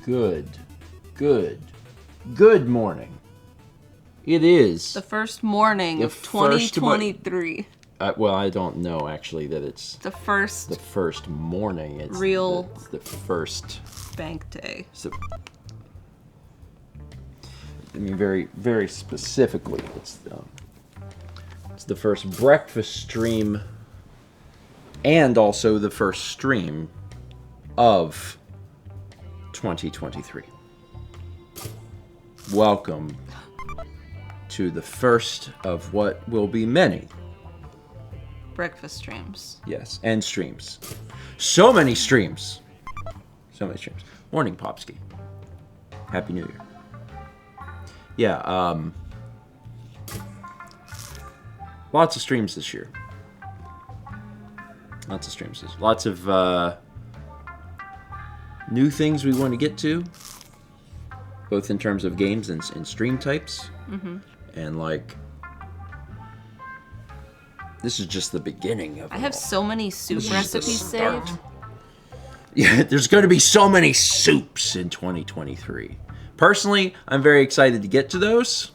Good morning. It is the first morning of 2023. Well, I don't know actually that it's the first morning. It's it's the first bank day. So, I mean, very, very specifically, it's the first breakfast stream, and also the first stream of 2023. Welcome to the first of what will be many breakfast streams. Yes, and streams. So many streams. Morning, Popsky. Happy New Year. Yeah, lots of streams this year. Lots of new things we want to get to, both in terms of games and stream types. Mm-hmm. And, like, this is just the beginning of it. I have so many soup recipes saved. Yeah, there's going to be so many soups in 2023. Personally, I'm very excited to get to those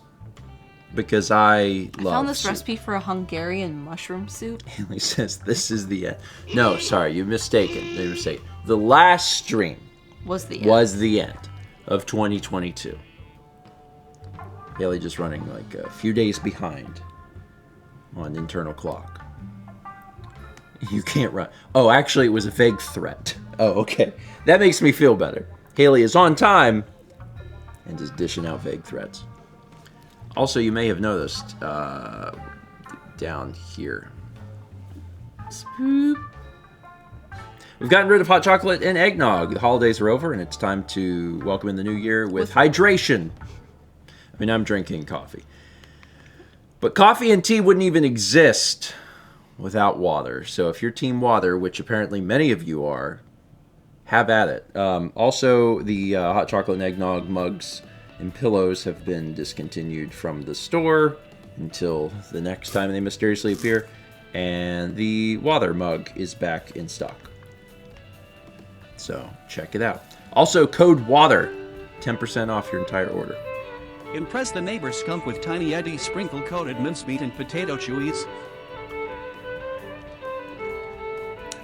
because I found this soup. Recipe for a Hungarian mushroom soup. Haley says this is the end. No, sorry, you're mistaken. The last stream was the end of 2022. Haley just running like a few days behind on internal clock. You can't run. Oh, actually, it was a vague threat. Oh, okay. That makes me feel better. Haley is on time and just dishing out vague threats. Also, you may have noticed down here. Spoop. We've gotten rid of hot chocolate and eggnog. The holidays are over, and it's time to welcome in the new year with hydration. I mean, I'm drinking coffee. But coffee and tea wouldn't even exist without water. So if you're team water, which apparently many of you are, have at it. Also, the hot chocolate and eggnog mugs and pillows have been discontinued from the store until the next time they mysteriously appear. And the water mug is back in stock. So check it out. Also, code WATER, 10% off your entire order. Impress the neighbor skunk with Tiny Eddie's sprinkle-coated mincemeat and potato chewies.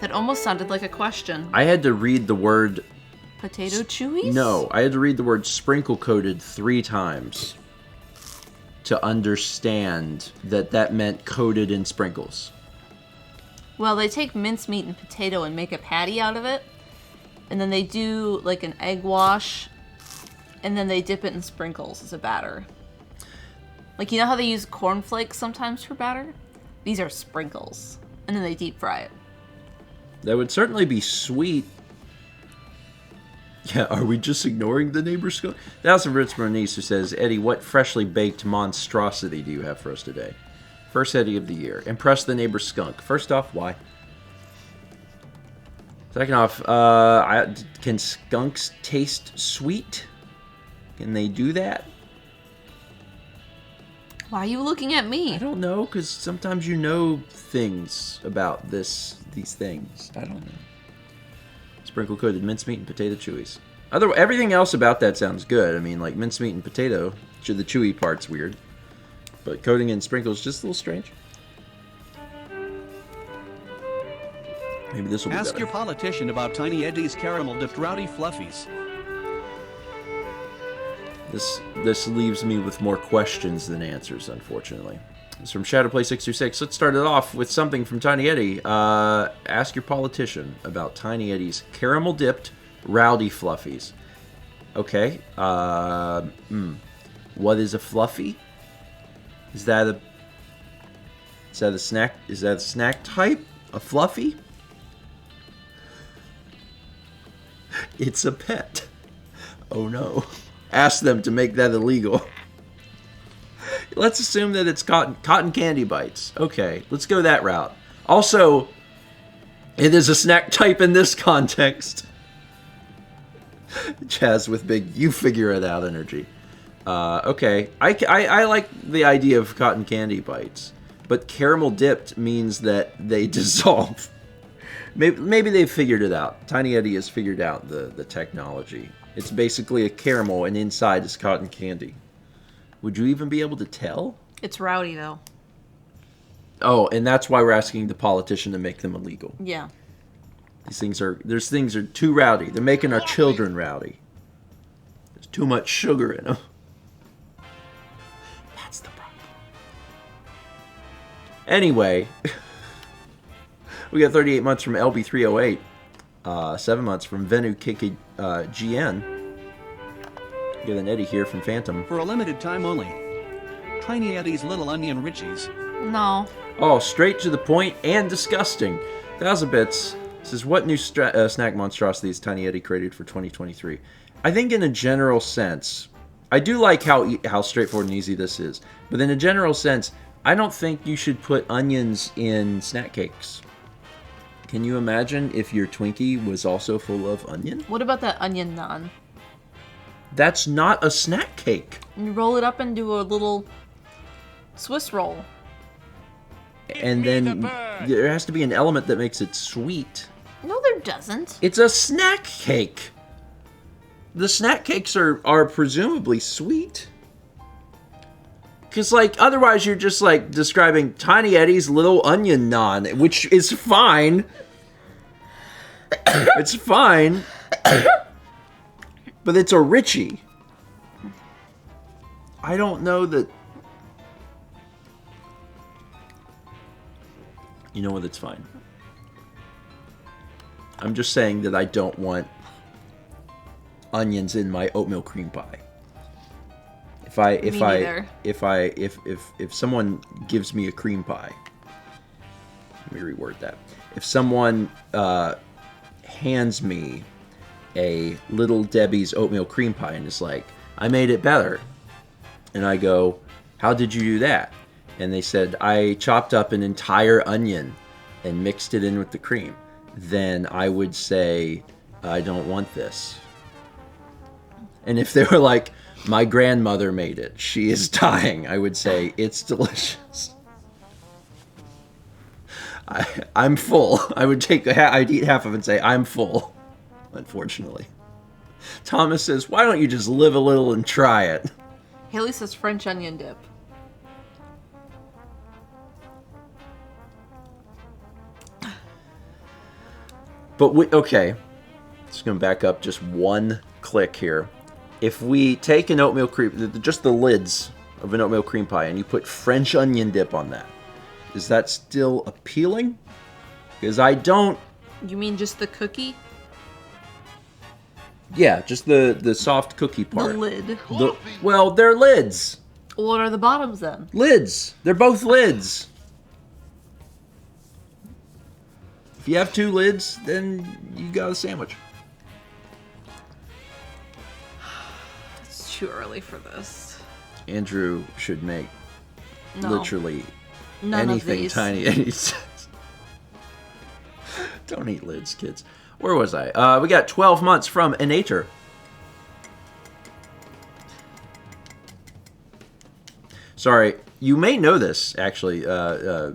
That almost sounded like a question. I had to read the word... Potato chewies? No, I had to read the word sprinkle-coated 3 times to understand that meant coated in sprinkles. Well, they take mincemeat and potato and make a patty out of it. And then they do like an egg wash. And then they dip it in sprinkles as a batter. Like, you know how they use cornflakes sometimes for batter? These are sprinkles. And then they deep fry it. That would certainly be sweet. Yeah, are we just ignoring the neighbor's skunk? That's a Rich Bernice who says, Eddie, what freshly baked monstrosity do you have for us today? First Eddie of the year. Impress the neighbor's skunk. First off, why? Second off, can skunks taste sweet? Can they do that? Why are you looking at me? I don't know, because sometimes you know things about these things. I don't know. Sprinkle-coated mincemeat and potato chewies. Everything else about that sounds good. I mean, like mincemeat and potato, the chewy part's weird. But coating in sprinkles just a little strange. Maybe this will be better. Ask your politician about Tiny Eddie's caramel-dipped rowdy fluffies. This leaves me with more questions than answers, unfortunately. It's from Shadowplay626. Let's start it off with something from Tiny Eddie. Ask your politician about Tiny Eddie's caramel-dipped rowdy fluffies. Okay. What is a fluffy? Is that a snack? Is that a snack type? A fluffy? It's a pet. Oh no. Ask them to make that illegal. Let's assume that it's cotton candy bites. Okay, let's go that route. Also, it is a snack type in this context. Chaz with big, you figure it out energy. Okay, I like the idea of cotton candy bites, but caramel dipped means that they dissolve. Maybe they've figured it out. Tiny Eddie has figured out the technology. It's basically a caramel, and inside is cotton candy. Would you even be able to tell? It's rowdy, though. Oh, and that's why we're asking the politician to make them illegal. Yeah. These things are too rowdy. They're making our children rowdy. There's too much sugar in them. That's the problem. Anyway, we got 38 months from LB308. 7 months from Venu Kiki GN. Get an Eddie here from Phantom. For a limited time only. Tiny Eddie's Little Onion Richies. No. Oh, straight to the point and disgusting. 1,000 bits says, what new snack monstrosity is Tiny Eddie created for 2023? I think in a general sense, I do like how straightforward and easy this is. But in a general sense, I don't think you should put onions in snack cakes. Can you imagine if your Twinkie was also full of onion? What about that onion naan? That's not a snack cake. You roll it up into a little Swiss roll. And then there has to be an element that makes it sweet. No, there doesn't. It's a snack cake. The snack cakes are presumably sweet. Because, like, otherwise you're just, like, describing Tiny Eddie's Little Onion Naan, which is fine. It's fine. But it's a Richie. I don't know that... You know what? It's fine. I'm just saying that I don't want onions in my oatmeal cream pie. If someone gives me a cream pie, let me reword that. If someone hands me a Little Debbie's oatmeal cream pie and is like, I made it better, and I go, how did you do that? And they said, I chopped up an entire onion and mixed it in with the cream, then I would say, I don't want this. And if they were like, my grandmother made it, she is dying, I would say, it's delicious. I'm full. I'd eat half of it and say, I'm full, unfortunately. Thomas says, why don't you just live a little and try it? Haley says French onion dip. But okay, just going to back up just one click here. If we take an oatmeal cream, just the lids of an oatmeal cream pie, and you put French onion dip on that, is that still appealing? Because I don't... You mean just the cookie? Yeah, just the soft cookie part. The lid. Well, they're lids. What are the bottoms then? Lids. They're both lids. If you have two lids, then you got a sandwich. It's too early for this. Andrew should make literally None anything of these. Tiny Eddie says. Don't eat lids, kids. Where was I? We got 12 months from Enator. Sorry, you may know this, actually. The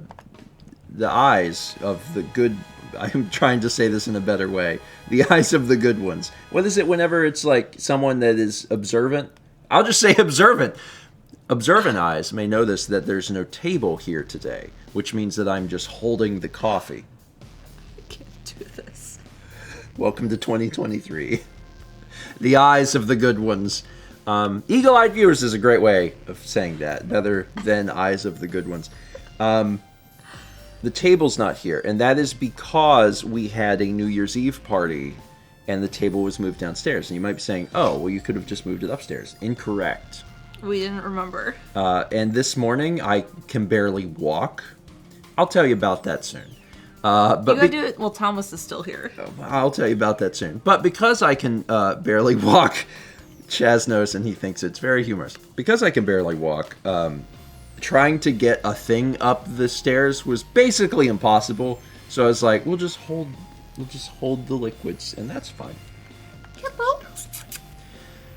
eyes of the good... I'm trying to say this in a better way. The eyes of the good ones. What is it whenever it's like someone that is observant? I'll just say observant. Observant eyes may notice that there's no table here today, which means that I'm just holding the coffee. I can't do this. Welcome to 2023. The eyes of the good ones. Eagle-eyed viewers is a great way of saying that, better than eyes of the good ones. The table's not here, and that is because we had a New Year's Eve party, and the table was moved downstairs. And you might be saying, oh, well, you could have just moved it upstairs. Incorrect. We didn't remember. And this morning, I can barely walk. I'll tell you about that soon. But you gotta do it while Thomas is still here. I'll tell you about that soon. But because I can barely walk, Chaz knows, and he thinks it's very humorous. Because I can barely walk, trying to get a thing up the stairs was basically impossible. So I was like, we'll just hold the liquids, and that's fine.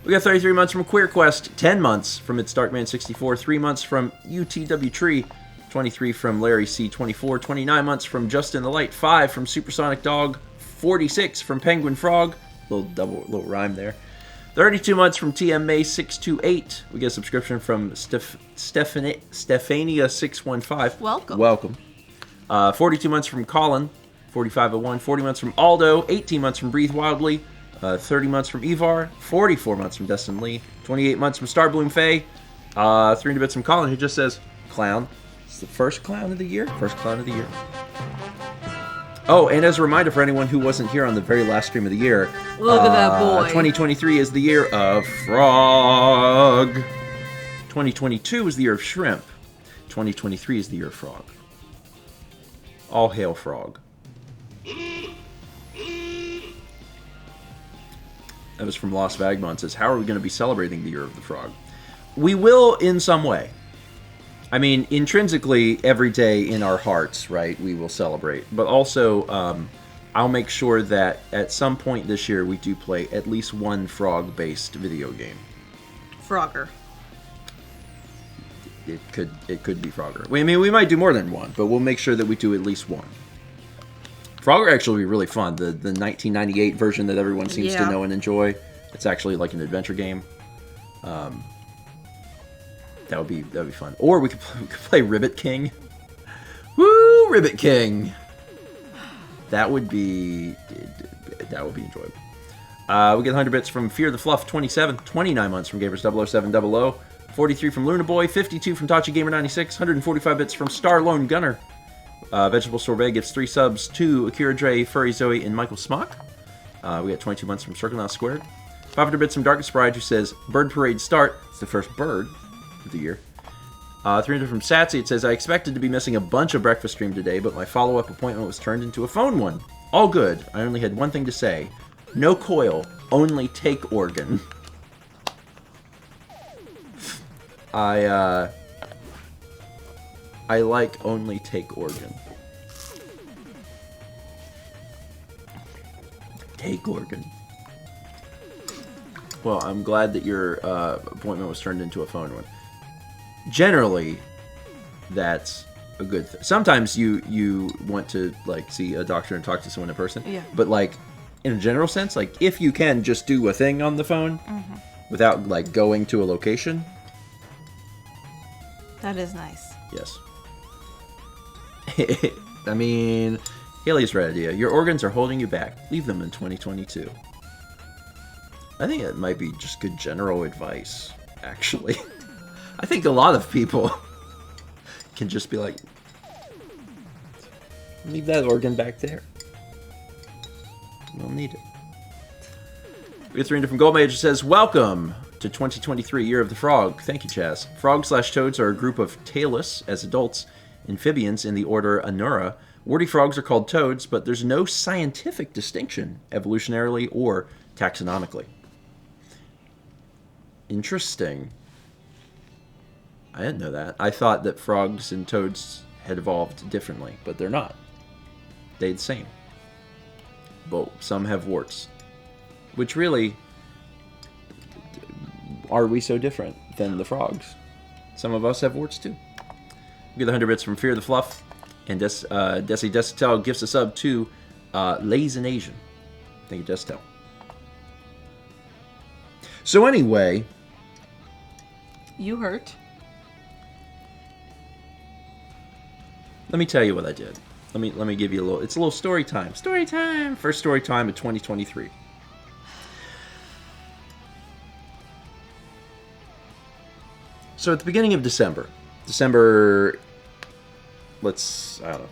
We got 33 months from Queer Quest, 10 months from It's Darkman 64, 3 months from UTW Tree, 23 from Larry C 24, 29 months from Justin the Light, 5 from Supersonic Dog, 46 from Penguin Frog, little rhyme there. 32 months from TMA628. We get a subscription from Stephania615. Welcome. 42 months from Colin. 4501. 40 months from Aldo. 18 months from Breathe Wildly. 30 months from Evar. 44 months from Destin Lee. 28 months from Starbloom Faye. 300 bits from Colin, who just says, clown. It's the first clown of the year. First clown of the year. Oh, and as a reminder for anyone who wasn't here on the very last stream of the year, Look at that boy. 2023 is the year of frog. 2022 is the year of shrimp. 2023 is the year of frog. All hail frog. That was from Lost Vagabond. Says, how are we going to be celebrating the year of the frog? We will in some way. I mean, intrinsically, every day in our hearts, right, we will celebrate. But also, I'll make sure that at some point this year we do play at least one frog-based video game. Frogger. It could be Frogger. I mean, we might do more than one, but we'll make sure that we do at least one. Frogger actually would be really fun. The 1998 version that everyone seems to know and enjoy. It's actually like an adventure game. That would be fun. Or we could play Ribbit King. Woo, Ribbit King. That would be enjoyable. We get 100 bits from Fear the Fluff 27, 29 months from Gamers 00700, 43 from Luna Boy, 52 from Tachi Gamer 96, 145 bits from Star Lone Gunner. Vegetable Sorbet gives 3 subs to Akira Dre, Furry Zoe, and Michael Smock. We got 22 months from Circle Now Squared. 500 bits from Darkest Bride, who says, Bird Parade start. It's the first bird of the year. 300 from Satsy. It says, I expected to be missing a bunch of breakfast stream today, but my follow-up appointment was turned into a phone one. All good. I only had one thing to say. No coil, only take organ. I like only take organ. Take organ. Well, I'm glad that your appointment was turned into a phone one. Generally, that's a good thing. Sometimes you want to like see a doctor and talk to someone in person. Yeah. But like in a general sense, like if you can just do a thing on the phone without like going to a location. That is nice. Yes. I mean, Haley's right idea. Your organs are holding you back. Leave them in 2022. I think it might be just good general advice, actually. I think a lot of people can just be like, leave that organ back there. We'll need it. We get 300 from Gold Major says, welcome to 2023, Year of the Frog. Thank you, Chaz. Frogs/toads are a group of tailless, as adults, amphibians in the order Anura. Warty frogs are called toads, but there's no scientific distinction, evolutionarily or taxonomically. Interesting. I didn't know that. I thought that frogs and toads had evolved differently, but they're not. They're the same. But some have warts. Which really, are we so different than the frogs? Some of us have warts too. We get the 100 bits from Fear the Fluff. And Desi Desitel gives a sub to Lays in Asian. Thank you, Desitel. So anyway... You hurt. Let me tell you what I did. Let me give you a little... It's a little story time. Story time! First story time of 2023. So at the beginning of December, I don't know, 2nd? I don't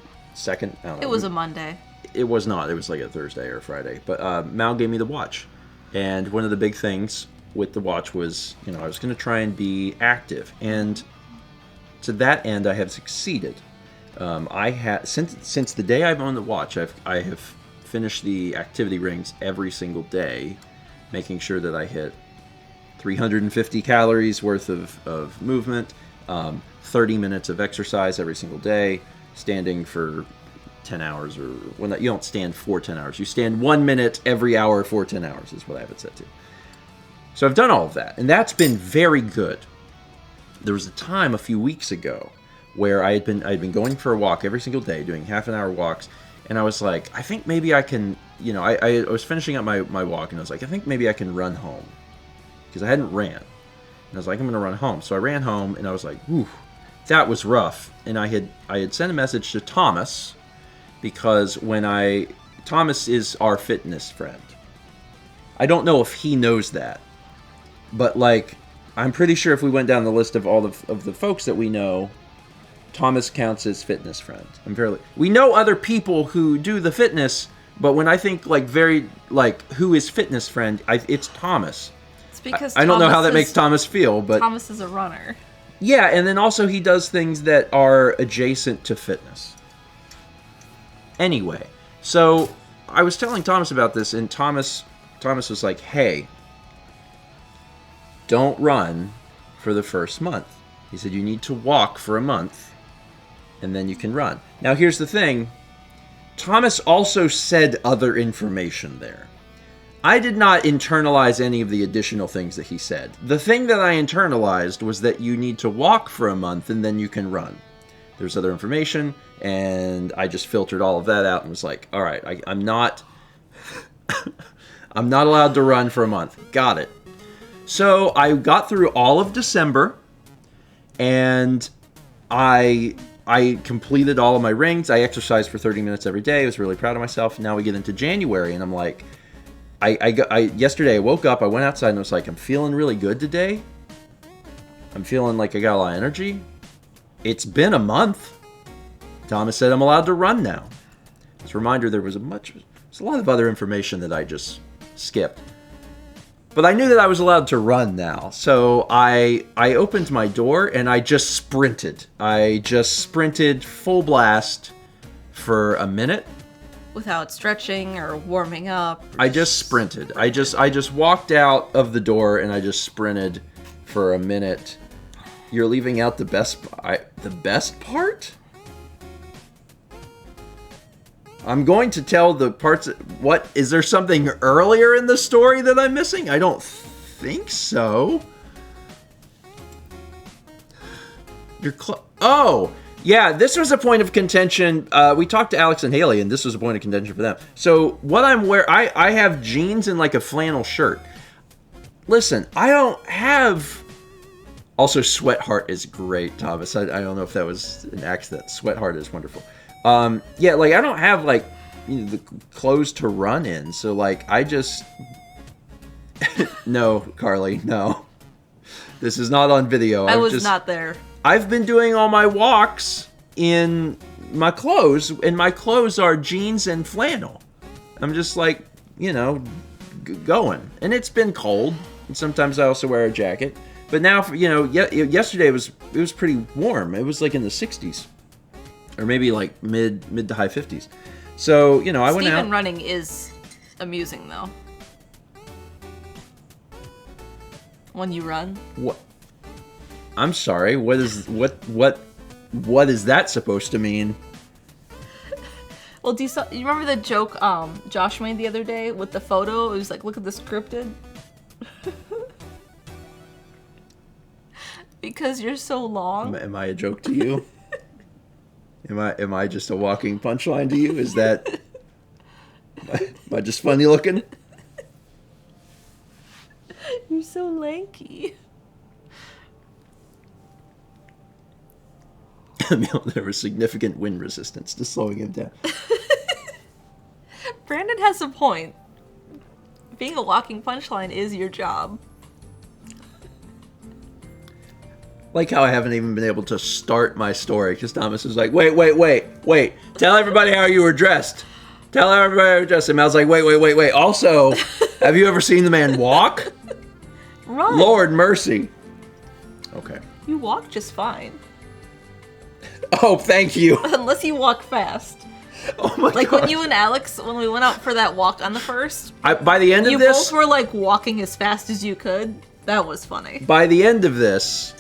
know. It was a Monday. It was not. It was like a Thursday or a Friday. But Mal gave me the watch. And one of the big things with the watch was, I was going to try and be active. And to that end, I have succeeded. I had since the day I've owned the watch, I have finished the activity rings every single day, making sure that I hit 350 calories worth of movement, 30 minutes of exercise every single day, standing for 10 hours, or you don't stand for 10 hours. You stand 1 minute every hour for 10 hours is what I have it set to. So I've done all of that, and that's been very good. There was a time a few weeks ago where I'd been going for a walk every single day, doing half-an-hour walks, and I was like, I think maybe I can, I was finishing up my walk, and I was like, I think maybe I can run home. because I hadn't ran. And I was like, I'm going to run home. So I ran home, and I was like, whew, that was rough. And I had sent a message to Thomas, because Thomas is our fitness friend. I don't know if he knows that, but like, I'm pretty sure if we went down the list of all of the folks that we know, Thomas counts as fitness friend. We know other people who do the fitness, but when I think who is fitness friend, it's Thomas. It's because I don't know how that makes Thomas feel, but Thomas is a runner. Yeah, and then also he does things that are adjacent to fitness. Anyway, so I was telling Thomas about this, and Thomas was like, hey, don't run for the first month. He said you need to walk for a month, and then you can run. Now, here's the thing. Thomas also said other information there. I did not internalize any of the additional things that he said. The thing that I internalized was that you need to walk for a month, and then you can run. There's other information, and I just filtered all of that out and was like, all right, I'm not I'm not allowed to run for a month. Got it. So I got through all of December, and I completed all of my rings. I exercised for 30 minutes every day. I was really proud of myself. Now we get into January, and I'm like, yesterday I woke up, I went outside, and I was like, I'm feeling really good today. I'm feeling like I got a lot of energy. It's been a month. Thomas said I'm allowed to run now. As a reminder, there's a lot of other information that I just skipped. But I knew that I was allowed to run now. So I opened my door and I just sprinted. I just sprinted full blast for a minute. Without stretching or warming up. I just sprinted. I just walked out of the door and I just sprinted for a minute. You're leaving out the best part? I'm going to tell the parts. What is there something earlier in the story that I'm missing? I don't think so. Oh, yeah. This was a point of contention. We talked to Alex and Haley, and this was a point of contention for them. So what I'm wearing, I have jeans and like a flannel shirt. Listen, I don't have. Also, Sweat Heart is great, Thomas. I don't know if that was an accident. Sweat Heart is wonderful. Yeah, like I don't have like the clothes to run in, so like I just no, Carly, no. This is not on video. I was not there. I've been doing all my walks in my clothes, and my clothes are jeans and flannel. I'm just like, going, and it's been cold, and sometimes I also wear a jacket. But now, yesterday it was pretty warm. It was like in the 60s. Or maybe like mid to high 50s. So, I went out. Stephen running is amusing, though. When you run. What? I'm sorry. What is that supposed to mean? Well, you remember the joke Josh made the other day with the photo? It was like, look at the scripted. Because you're so long. Am I a joke to you? Am I just a walking punchline to you? Is that am I just funny looking? You're so lanky. There was significant wind resistance to slowing him down. Brandon has a point. Being a walking punchline is your job. Like how I haven't even been able to start my story because Thomas was like, wait. Tell everybody how you were dressed. Tell everybody how you were dressed. And I was like, wait. Also, have you ever seen the man walk? Run. Lord mercy. Okay. You walk just fine. Oh, thank you. Unless you walk fast. Oh my god. Like when you and Alex, when we went out for that walk on the first. By the end of this. You both were like walking as fast as you could. That was funny. By the end of this.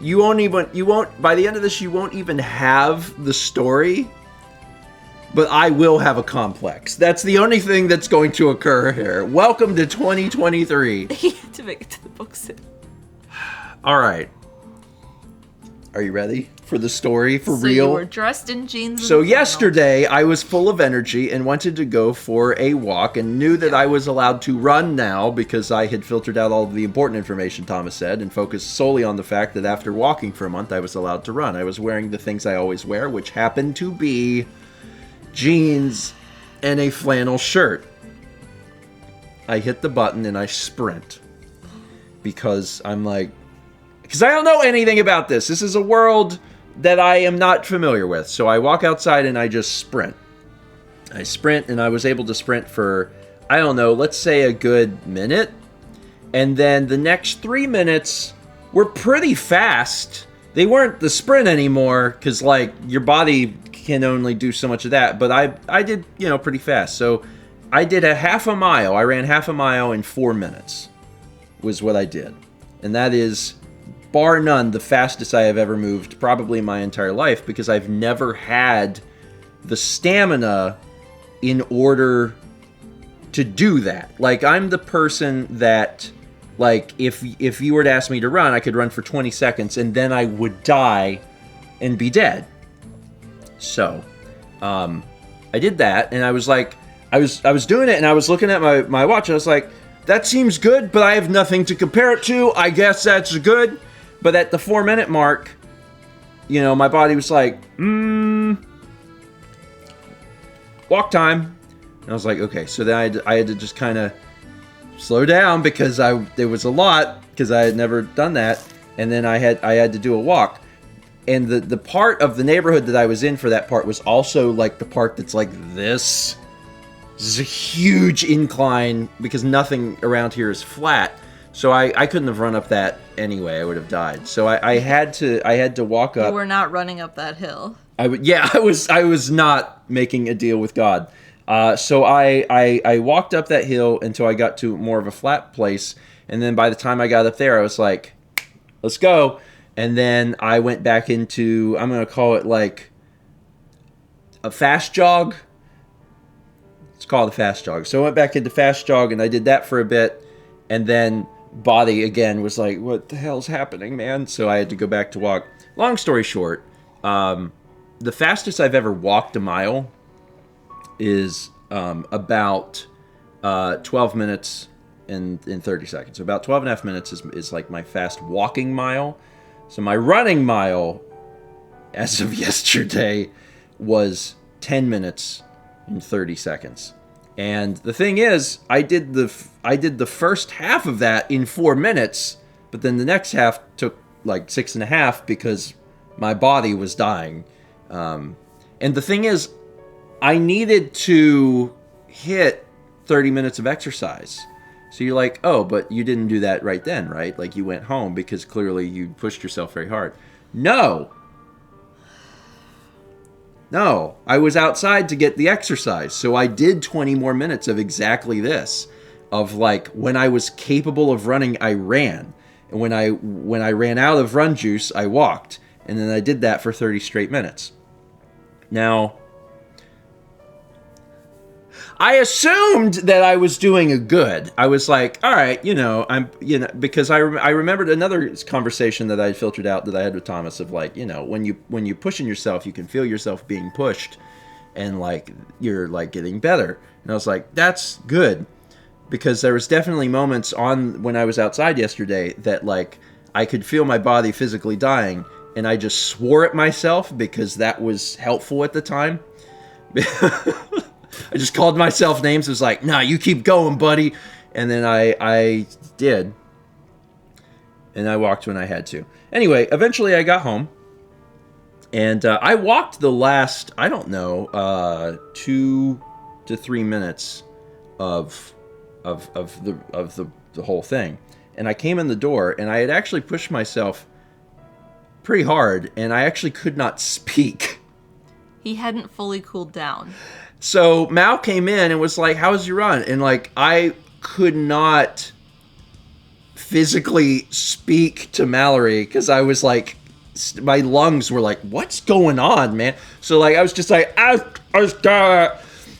By the end of this, you won't even have the story, but I will have a complex. That's the only thing that's going to occur here. Welcome to 2023. You have to make it to the book soon. All right. Are you ready for the story for So real? you were dressed in jeans. So and flannel. yesterday, I was full of energy and wanted to go for a walk and knew that I was allowed to run now because I had filtered out all of the important information, Thomas said, and focused solely on the fact that after walking for a month, I was allowed to run. I was wearing the things I always wear, which happened to be jeans and a flannel shirt. I hit the button and I sprint because I'm like, because I don't know anything about this. This is a world that I am not familiar with. So I walk outside and I just sprint. I sprint and I was able to sprint for, I don't know, let's say a good minute. And then the next 3 minutes were pretty fast. They weren't the sprint anymore because like your body can only do so much of that. But I did, pretty fast. So I did a half a mile. I ran half a mile in 4 minutes was what I did. And that is, bar none, the fastest I have ever moved, probably in my entire life, because I've never had the stamina in order to do that. Like, I'm the person that, like, if you were to ask me to run, I could run for 20 seconds, and then I would die and be dead. So, I did that, and I was like, I was doing it, and I was looking at my watch, and I was like, that seems good, but I have nothing to compare it to. I guess that's good. But at the 4 minute mark, my body was like, walk time. And I was like, okay. So then I had to just kind of slow down because there was a lot because I had never done that. And then I had to do a walk. And the part of the neighborhood that I was in for that part was also like the part that's like this. This is a huge incline because nothing around here is flat. So I couldn't have run up that anyway. I would have died. So I had to walk up. You were not running up that hill. I was not making a deal with God. So I walked up that hill until I got to more of a flat place, and then by the time I got up there, I was like, "Let's go." And then I went back into, I'm gonna call it like a fast jog. It's called a fast jog. So I went back into fast jog, and I did that for a bit, and then body again was like, what the hell's happening, man? So I had to go back to walk. Long story short, the fastest I've ever walked a mile is about 12 minutes and 30 seconds. So about 12 and a half minutes is like my fast walking mile. So my running mile, as of yesterday, was 10 minutes and 30 seconds. And the thing is, I did the first half of that in 4 minutes, but then the next half took like 6.5 because my body was dying. And the thing is, I needed to hit 30 minutes of exercise. So you're like, oh, but you didn't do that right then, right? Like you went home because clearly you pushed yourself very hard. No, I was outside to get the exercise. So I did 20 more minutes of exactly this. Of like, when I was capable of running, I ran. And when I ran out of run juice, I walked. And then I did that for 30 straight minutes. Now, I assumed that I was doing a good. I was like, all right, because I remembered another conversation that I had filtered out that I had with Thomas of like, when you're pushing yourself, you can feel yourself being pushed, and like you're like getting better. And I was like, that's good, because there was definitely moments when I was outside yesterday that like I could feel my body physically dying, and I just swore at myself because that was helpful at the time. I just called myself names. It was like, nah, you keep going, buddy. And then I did. And I walked when I had to. Anyway, eventually I got home. And I walked the last, 2 to 3 minutes of the whole thing. And I came in the door, and I had actually pushed myself pretty hard, and I actually could not speak. He hadn't fully cooled down. So Mal came in and was like, how was your run? And like, I could not physically speak to Mallory because I was like, my lungs were like, what's going on, man? So like, I was just like,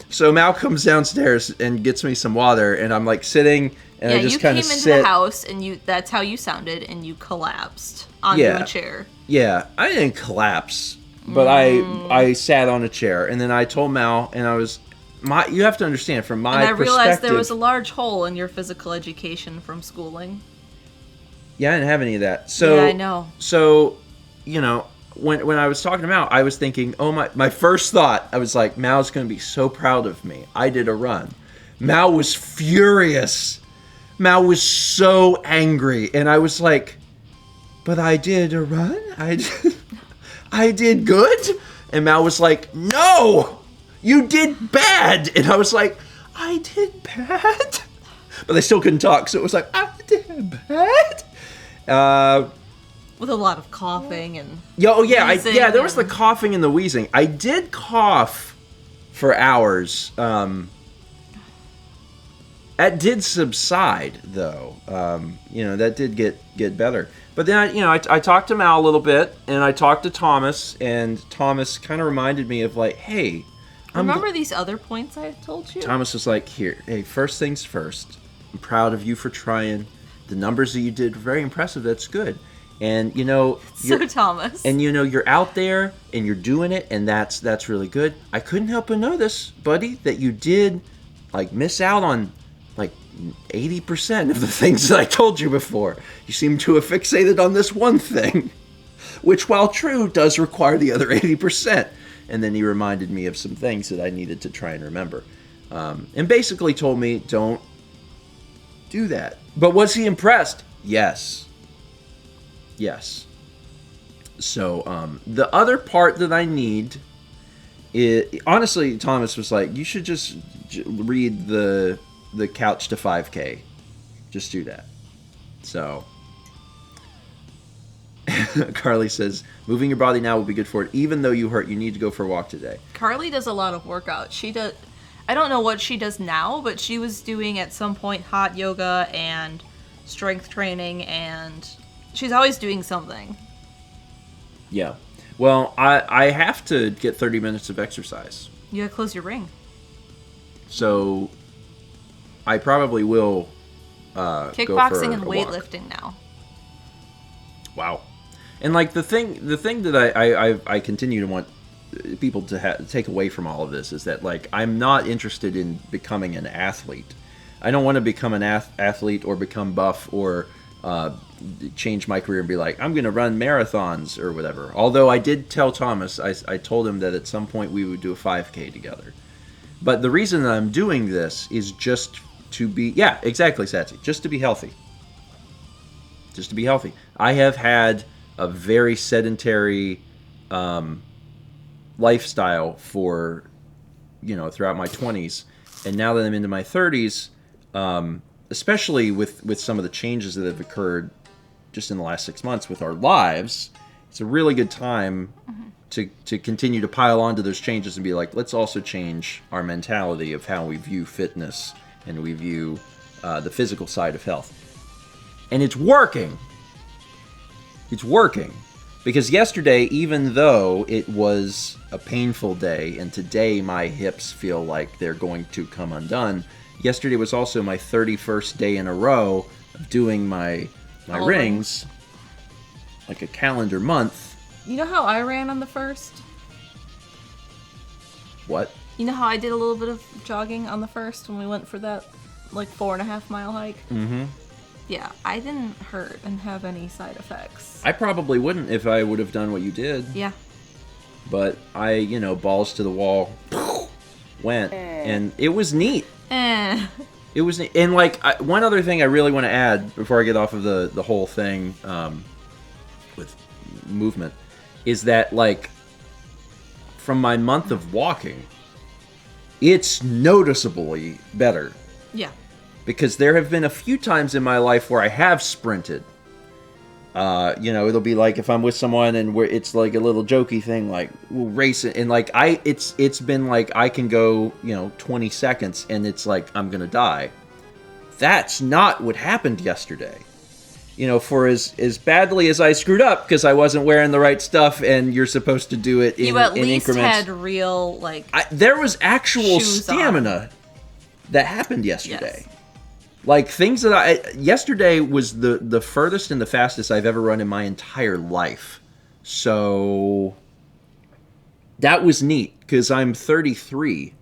so Mal comes downstairs and gets me some water, and I'm like sitting and Yeah, I just you kind came of into sit. the house, and that's how you sounded, and you collapsed onto a chair. Yeah, I didn't collapse, but I sat on a chair, and then I told Mal, and you have to understand from my And I realized there perspective- was a large hole in your physical education from schooling. Yeah, I didn't have any of that. So Yeah, I know. So, when I was talking to Mal, I was thinking, oh my first thought, I was like, Mal's going to be so proud of me. I did a run. Mal was furious. Mal was so angry, and I was like, but I did a run? I did good? And Mal was like, no, you did bad. And I was like, I did bad? But they still couldn't talk, so it was like, I did bad? With a lot of coughing and there wheezing was the coughing and the wheezing. I did cough for hours. That did subside, though. That did get better. But then, I talked to Mal a little bit, and I talked to Thomas, and Thomas kind of reminded me of like, hey, remember these other points I told you? Thomas was like, here, hey, first things first. I'm proud of you for trying. The numbers that you did were very impressive. That's good. And So Thomas. And you're out there and you're doing it, and that's really good. I couldn't help but notice, buddy, that you did like miss out on like 80% of the things that I told you before. You seem to have fixated on this one thing, which, while true, does require the other 80%. And then he reminded me of some things that I needed to try and remember, and basically told me, don't do that. But was he impressed? Yes. So the other part that I need is, honestly, Thomas was like, you should just read the Couch to 5K. Just do that. So Carly says, moving your body now will be good for it. Even though you hurt, you need to go for a walk today. Carly does a lot of workout. She does. I don't know what she does now, but she was doing at some point hot yoga and strength training, and she's always doing something. Yeah. Well, I have to get 30 minutes of exercise. You gotta close your ring. So I probably will Kickboxing go for and a walk. weightlifting now. Wow. And like the thing that I continue to want people to take away from all of this is that, like, I'm not interested in becoming an athlete. I don't want to become an athlete or become buff or change my career and be like, I'm going to run marathons or whatever. Although I did tell Thomas, I told him that at some point we would do a 5K together. But the reason that I'm doing this is just to be, yeah, exactly, Satsy, just to be healthy. Just to be healthy. I have had a very sedentary lifestyle for, throughout my 20s. And now that I'm into my 30s, especially with some of the changes that have occurred just in the last 6 months with our lives, it's a really good time to continue to pile onto those changes and be like, let's also change our mentality of how we view fitness and we view the physical side of health. And it's working. It's working. Because yesterday, even though it was a painful day, and today my hips feel like they're going to come undone, yesterday was also my 31st day in a row of doing my rings, like a calendar month. You know how I ran on the first? What? You know how I did a little bit of jogging on the first when we went for that, 4.5 mile hike? Mm-hmm. Yeah, I didn't hurt and have any side effects. I probably wouldn't if I would have done what you did. Yeah. But I, balls to the wall, went, and it was neat. It was neat. And, one other thing I really want to add before I get off of the whole thing with movement is that, from my month of walking, it's noticeably better. Yeah. Because there have been a few times in my life where I have sprinted. It'll be like if I'm with someone and it's like a little jokey thing, like we'll race it, and it's been like I can go 20 seconds and it's like I'm gonna die. That's not what happened yesterday. For as badly as I screwed up because I wasn't wearing the right stuff, and you're supposed to do it in you at least increments. had real there was actual shoes stamina that happened yesterday. Yes. Like, things that yesterday was the furthest and the fastest I've ever run in my entire life. So that was neat, because I'm 33.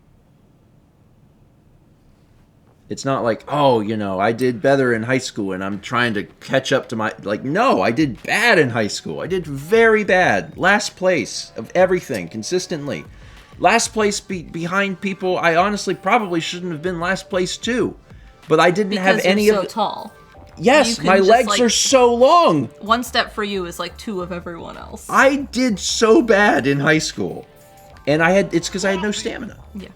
It's not like, oh, I did better in high school and I'm trying to catch up to my... Like, no, I did bad in high school. I did very bad. Last place of everything, consistently. Last place behind people I honestly probably shouldn't have been last place too. But I didn't have any you're of... so tall. Yes, my legs are so long. One step for you is like 2 of everyone else. I did so bad in high school. And it's because I had no stamina. Yeah.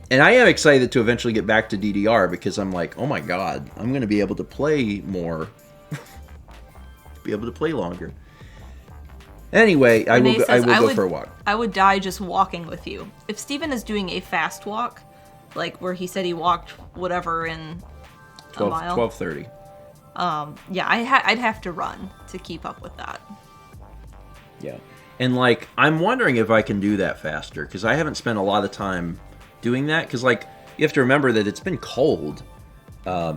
And I am excited to eventually get back to DDR, because I'm like, oh my god, I'm going to be able to play more. Be able to play longer. Anyway, I will go for a walk. I would die just walking with you. If Stephen is doing a fast walk, like where he said he walked whatever in a mile. 12:30. Yeah, I'd have to run to keep up with that. Yeah. And like, I'm wondering if I can do that faster, because I haven't spent a lot of time doing that, because like, you have to remember that it's been cold. I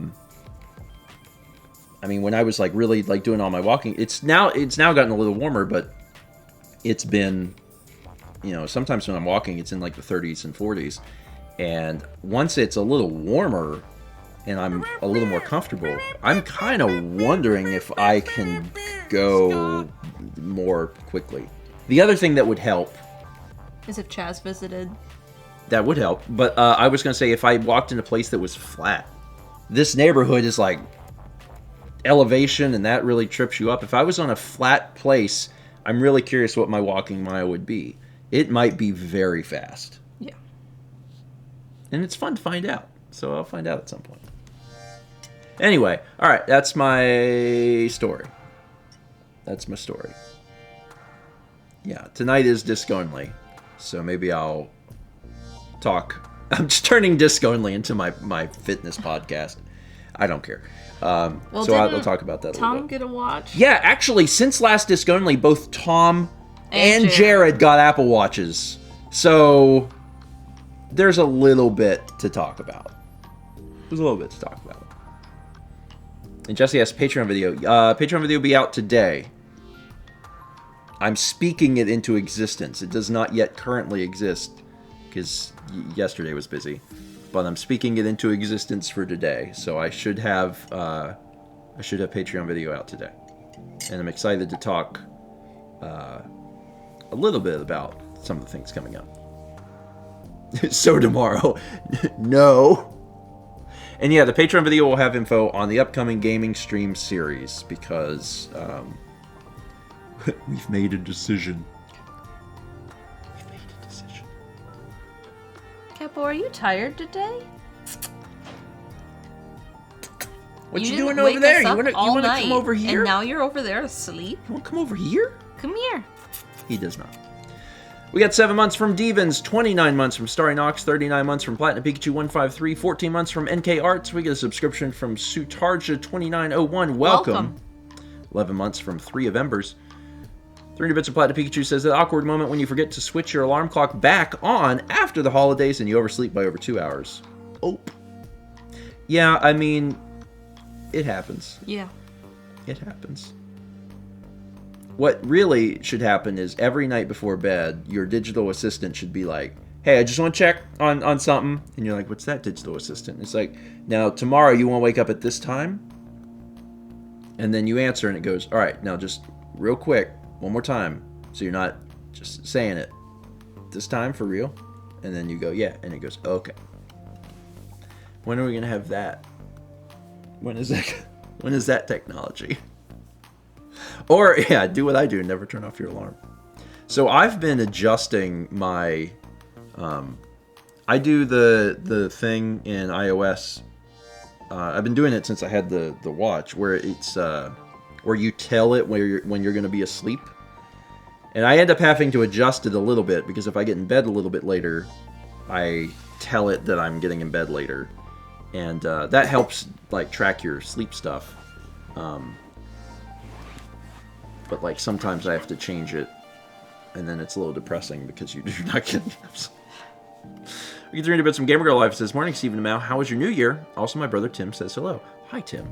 mean, when I was like really like doing all my walking, it's now gotten a little warmer, but it's been, sometimes when I'm walking, it's in like the 30s and 40s. And once it's a little warmer and I'm a little more comfortable, I'm kind of wondering if I can go more quickly. The other thing that would help is if Chaz visited. That would help. But I was going to say, if I walked in a place that was flat. This neighborhood is like elevation, and that really trips you up. If I was on a flat place, I'm really curious what my walking mile would be. It might be very fast. Yeah. And it's fun to find out. So I'll find out at some point. Anyway, all right, that's my story. That's my story. Yeah, tonight is disc only. So maybe I'll talk. I'm just turning disc only into my fitness podcast. I don't care. So I'll talk about that a little bit. Tom get a watch? Yeah, actually, since last disc only, both Tom and Jared got Apple Watches. So there's a little bit to talk about. And Jesse asked, Patreon video. Patreon video will be out today. I'm speaking it into existence. It does not yet currently exist, because yesterday was busy. But I'm speaking it into existence for today. So I should have Patreon video out today. And I'm excited to talk a little bit about some of the things coming up. So tomorrow. No. And yeah, the Patreon video will have info on the upcoming gaming stream series, because we've made a decision. Capo, are you tired today? What you doing over there? You wanna come over here? And now you're over there asleep? You wanna come over here? Come here. He does not. We got 7 months from Devens, 29 months from Starry Knox, 39 months from Platinum Pikachu 153, 14 months from NK Arts. We get a subscription from Sutarja 2901. Welcome. 11 months from 3 of Embers. 300 bits of Platinum Pikachu says that awkward moment when you forget to switch your alarm clock back on after the holidays and you oversleep by over 2 hours. Oh. Yeah, I mean, it happens. Yeah. It happens. What really should happen is every night before bed, your digital assistant should be like, hey, I just want to check on something. And you're like, what's that, digital assistant? It's like, now tomorrow you want to wake up at this time? And then you answer and it goes, all right, now just real quick, one more time. So you're not just saying it. This time for real? And then you go, yeah. And it goes, okay. When are we going to have that? When is that technology? Or, yeah, do what I do. Never turn off your alarm. So I've been adjusting my... I do the thing in iOS. I've been doing it since I had the watch, where it's... where you tell it when you're going to be asleep. And I end up having to adjust it a little bit, because if I get in bed a little bit later, I tell it that I'm getting in bed later. And that helps like track your sleep stuff. But like sometimes I have to change it, and then it's a little depressing because you're not getting enough sleep. We get 300 bits from Gamer Girl Life says, morning, Stephen and Mal. How was your New Year? Also, my brother Tim says hello. Hi, Tim.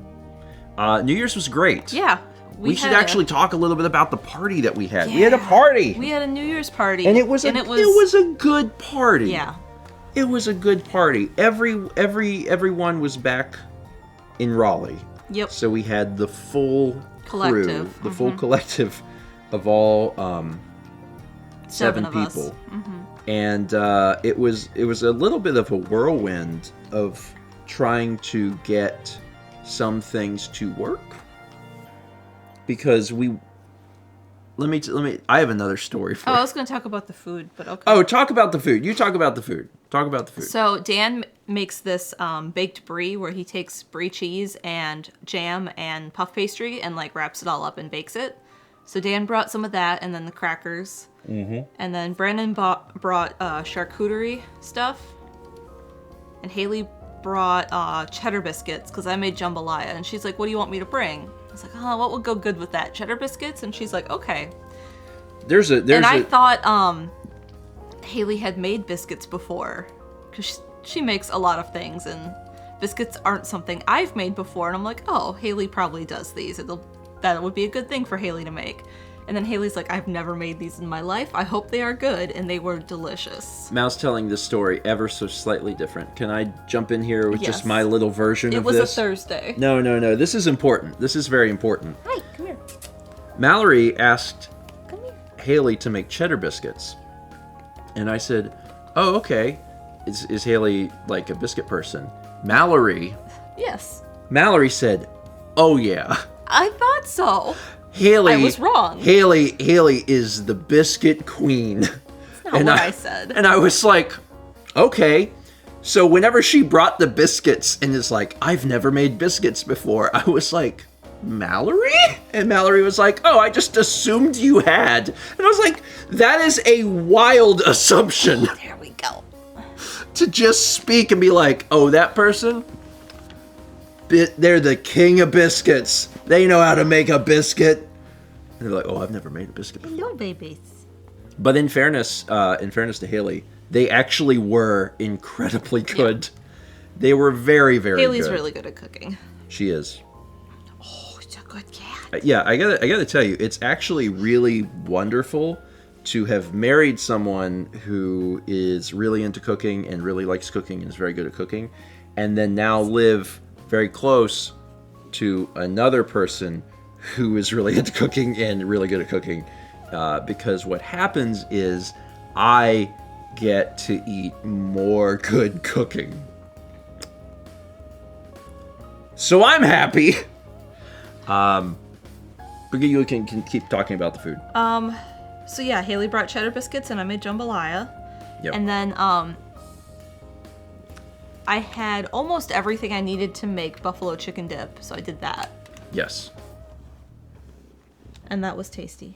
New Year's was great. Yeah. We should actually talk a little bit about the party that we had. Yeah. We had a party. We had a New Year's party. And it was a good party. Yeah. It was a good party. Everyone was back in Raleigh. Yep. So we had the full collective. Crew, the full collective of all 7 of people. Us. Mm-hmm. And it was a little bit of a whirlwind of trying to get some things to work. Because let me. I have another story for you. I was going to talk about the food, but okay. Oh, talk about the food. You talk about the food. Talk about the food. So Dan makes this baked brie where he takes brie cheese and jam and puff pastry and like wraps it all up and bakes it. So Dan brought some of that and then the crackers. Mm-hmm. And then Brandon brought charcuterie stuff. And Haley brought cheddar biscuits because I made jambalaya. And she's like, what do you want me to bring? I was like, oh, what would go good with that? Cheddar biscuits? And she's like, okay. I thought Haley had made biscuits before because she makes a lot of things and biscuits aren't something I've made before. And I'm like, oh, Haley probably does these. That would be a good thing for Haley to make. And then Haley's like, I've never made these in my life. I hope they are good. And they were delicious. Mal's telling this story ever so slightly different. Can I jump in here with Yes. just my little version of this? It was a Thursday. No. This is important. This is very important. Hi, come here. Mallory asked Come here. Haley to make cheddar biscuits. And I said, oh, okay. Is Haley like a biscuit person? Mallory said, oh, yeah. I thought so. Haley, I was wrong. Haley is the biscuit queen. That's not what I said. And I was like, okay. So whenever she brought the biscuits and is like, I've never made biscuits before, I was like, Mallory? And Mallory was like, oh, I just assumed you had. And I was like, that is a wild assumption. There we go. To just speak and be like, oh, that person? They're the king of biscuits. They know how to make a biscuit. And they're like, oh, I've never made a biscuit before. Hello, babies. But in fairness to Haley, they actually were incredibly good. Yeah. They were very, very Haley's good. really good at cooking. She is. Oh, it's a good cat. Yeah, I gotta tell you, it's actually really wonderful to have married someone who is really into cooking and really likes cooking and is very good at cooking, and then now live very close to another person who is really into cooking and really good at cooking, because what happens is I get to eat more good cooking. So I'm happy. But you can keep talking about the food. So yeah, Haley brought cheddar biscuits and I made jambalaya. Yep. And then I had almost everything I needed to make buffalo chicken dip, so I did that. Yes. And that was tasty.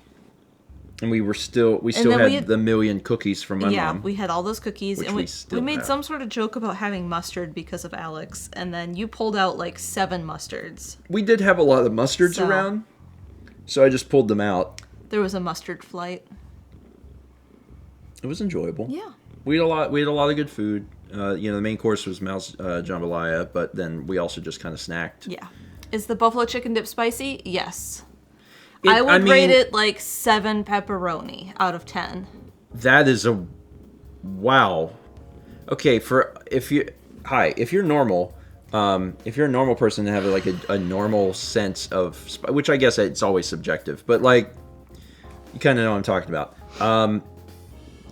And we still had the million cookies from my mom. Yeah, we had all those cookies. Which and we made have. some sort of joke about having mustard because of Alex, and then you pulled out like 7 mustards. We did have a lot of mustards around, so I just pulled them out. There was a mustard flight. It was enjoyable. Yeah. We had a lot of good food. The main course was Mal's jambalaya, but then we also just kind of snacked. Yeah. Is the buffalo chicken dip spicy? Yes. I would rate it like 7 pepperoni out of 10. That is a wow. Okay, if you're normal, if you're a normal person to have like a normal sense of, which I guess it's always subjective, but like you kind of know what I'm talking about.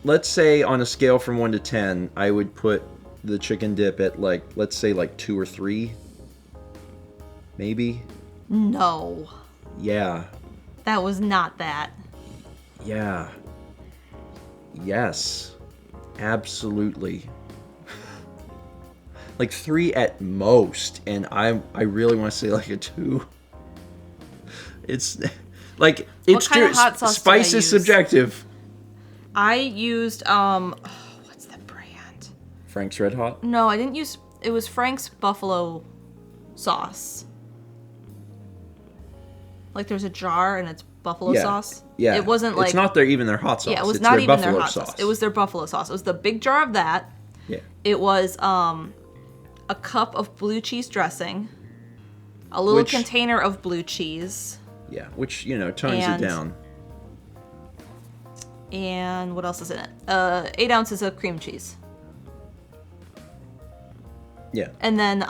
Let's say on a scale from 1 to 10, I would put the chicken dip at like, let's say like 2 or 3, maybe. No. Yeah. That was not that. Yeah. Yes. Absolutely. Like 3 at most, and I really want to say like a 2. It's like it's what kind of hot sauce spice did I is use? subjective. I used what's that brand? Frank's Red Hot? No, I didn't use. It was Frank's buffalo sauce. Like there's a jar and it's buffalo sauce. Yeah. It wasn't like it's not even their hot sauce. Yeah, it was it's not their even their buffalo hot sauce. It was their buffalo sauce. It was the big jar of that. Yeah. It was a cup of blue cheese dressing, a little container of blue cheese. Yeah, which, tones it down. And what else is in it? 8 ounces of cream cheese. Yeah. And then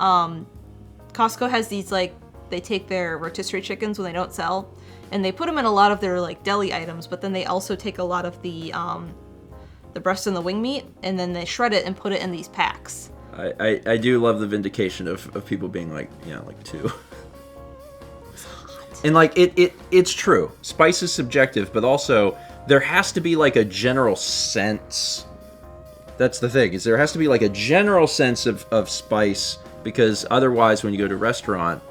Costco has these, like, they take their rotisserie chickens when they don't sell, and they put them in a lot of their, like, deli items, but then they also take a lot of the breast and the wing meat, and then they shred it and put it in these packs. I do love the vindication of people being like, like 2. It's hot. And, like, it's true. Spice is subjective, but also there has to be, like, a general sense. That's the thing, is there has to be, like, a general sense of spice, because otherwise when you go to a restaurant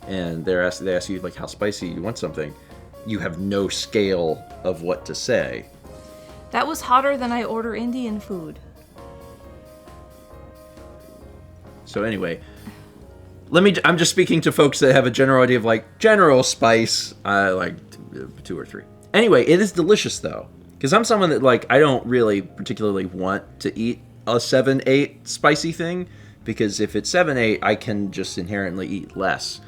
and they ask you, like, how spicy you want something, you have no scale of what to say. That was hotter than I order Indian food. So anyway, I'm just speaking to folks that have a general idea of, like, general spice, like 2 or 3. Anyway, it is delicious, though. Because I'm someone that, like, I don't really particularly want to eat a 7-8 spicy thing. Because if it's 7-8, I can just inherently eat less.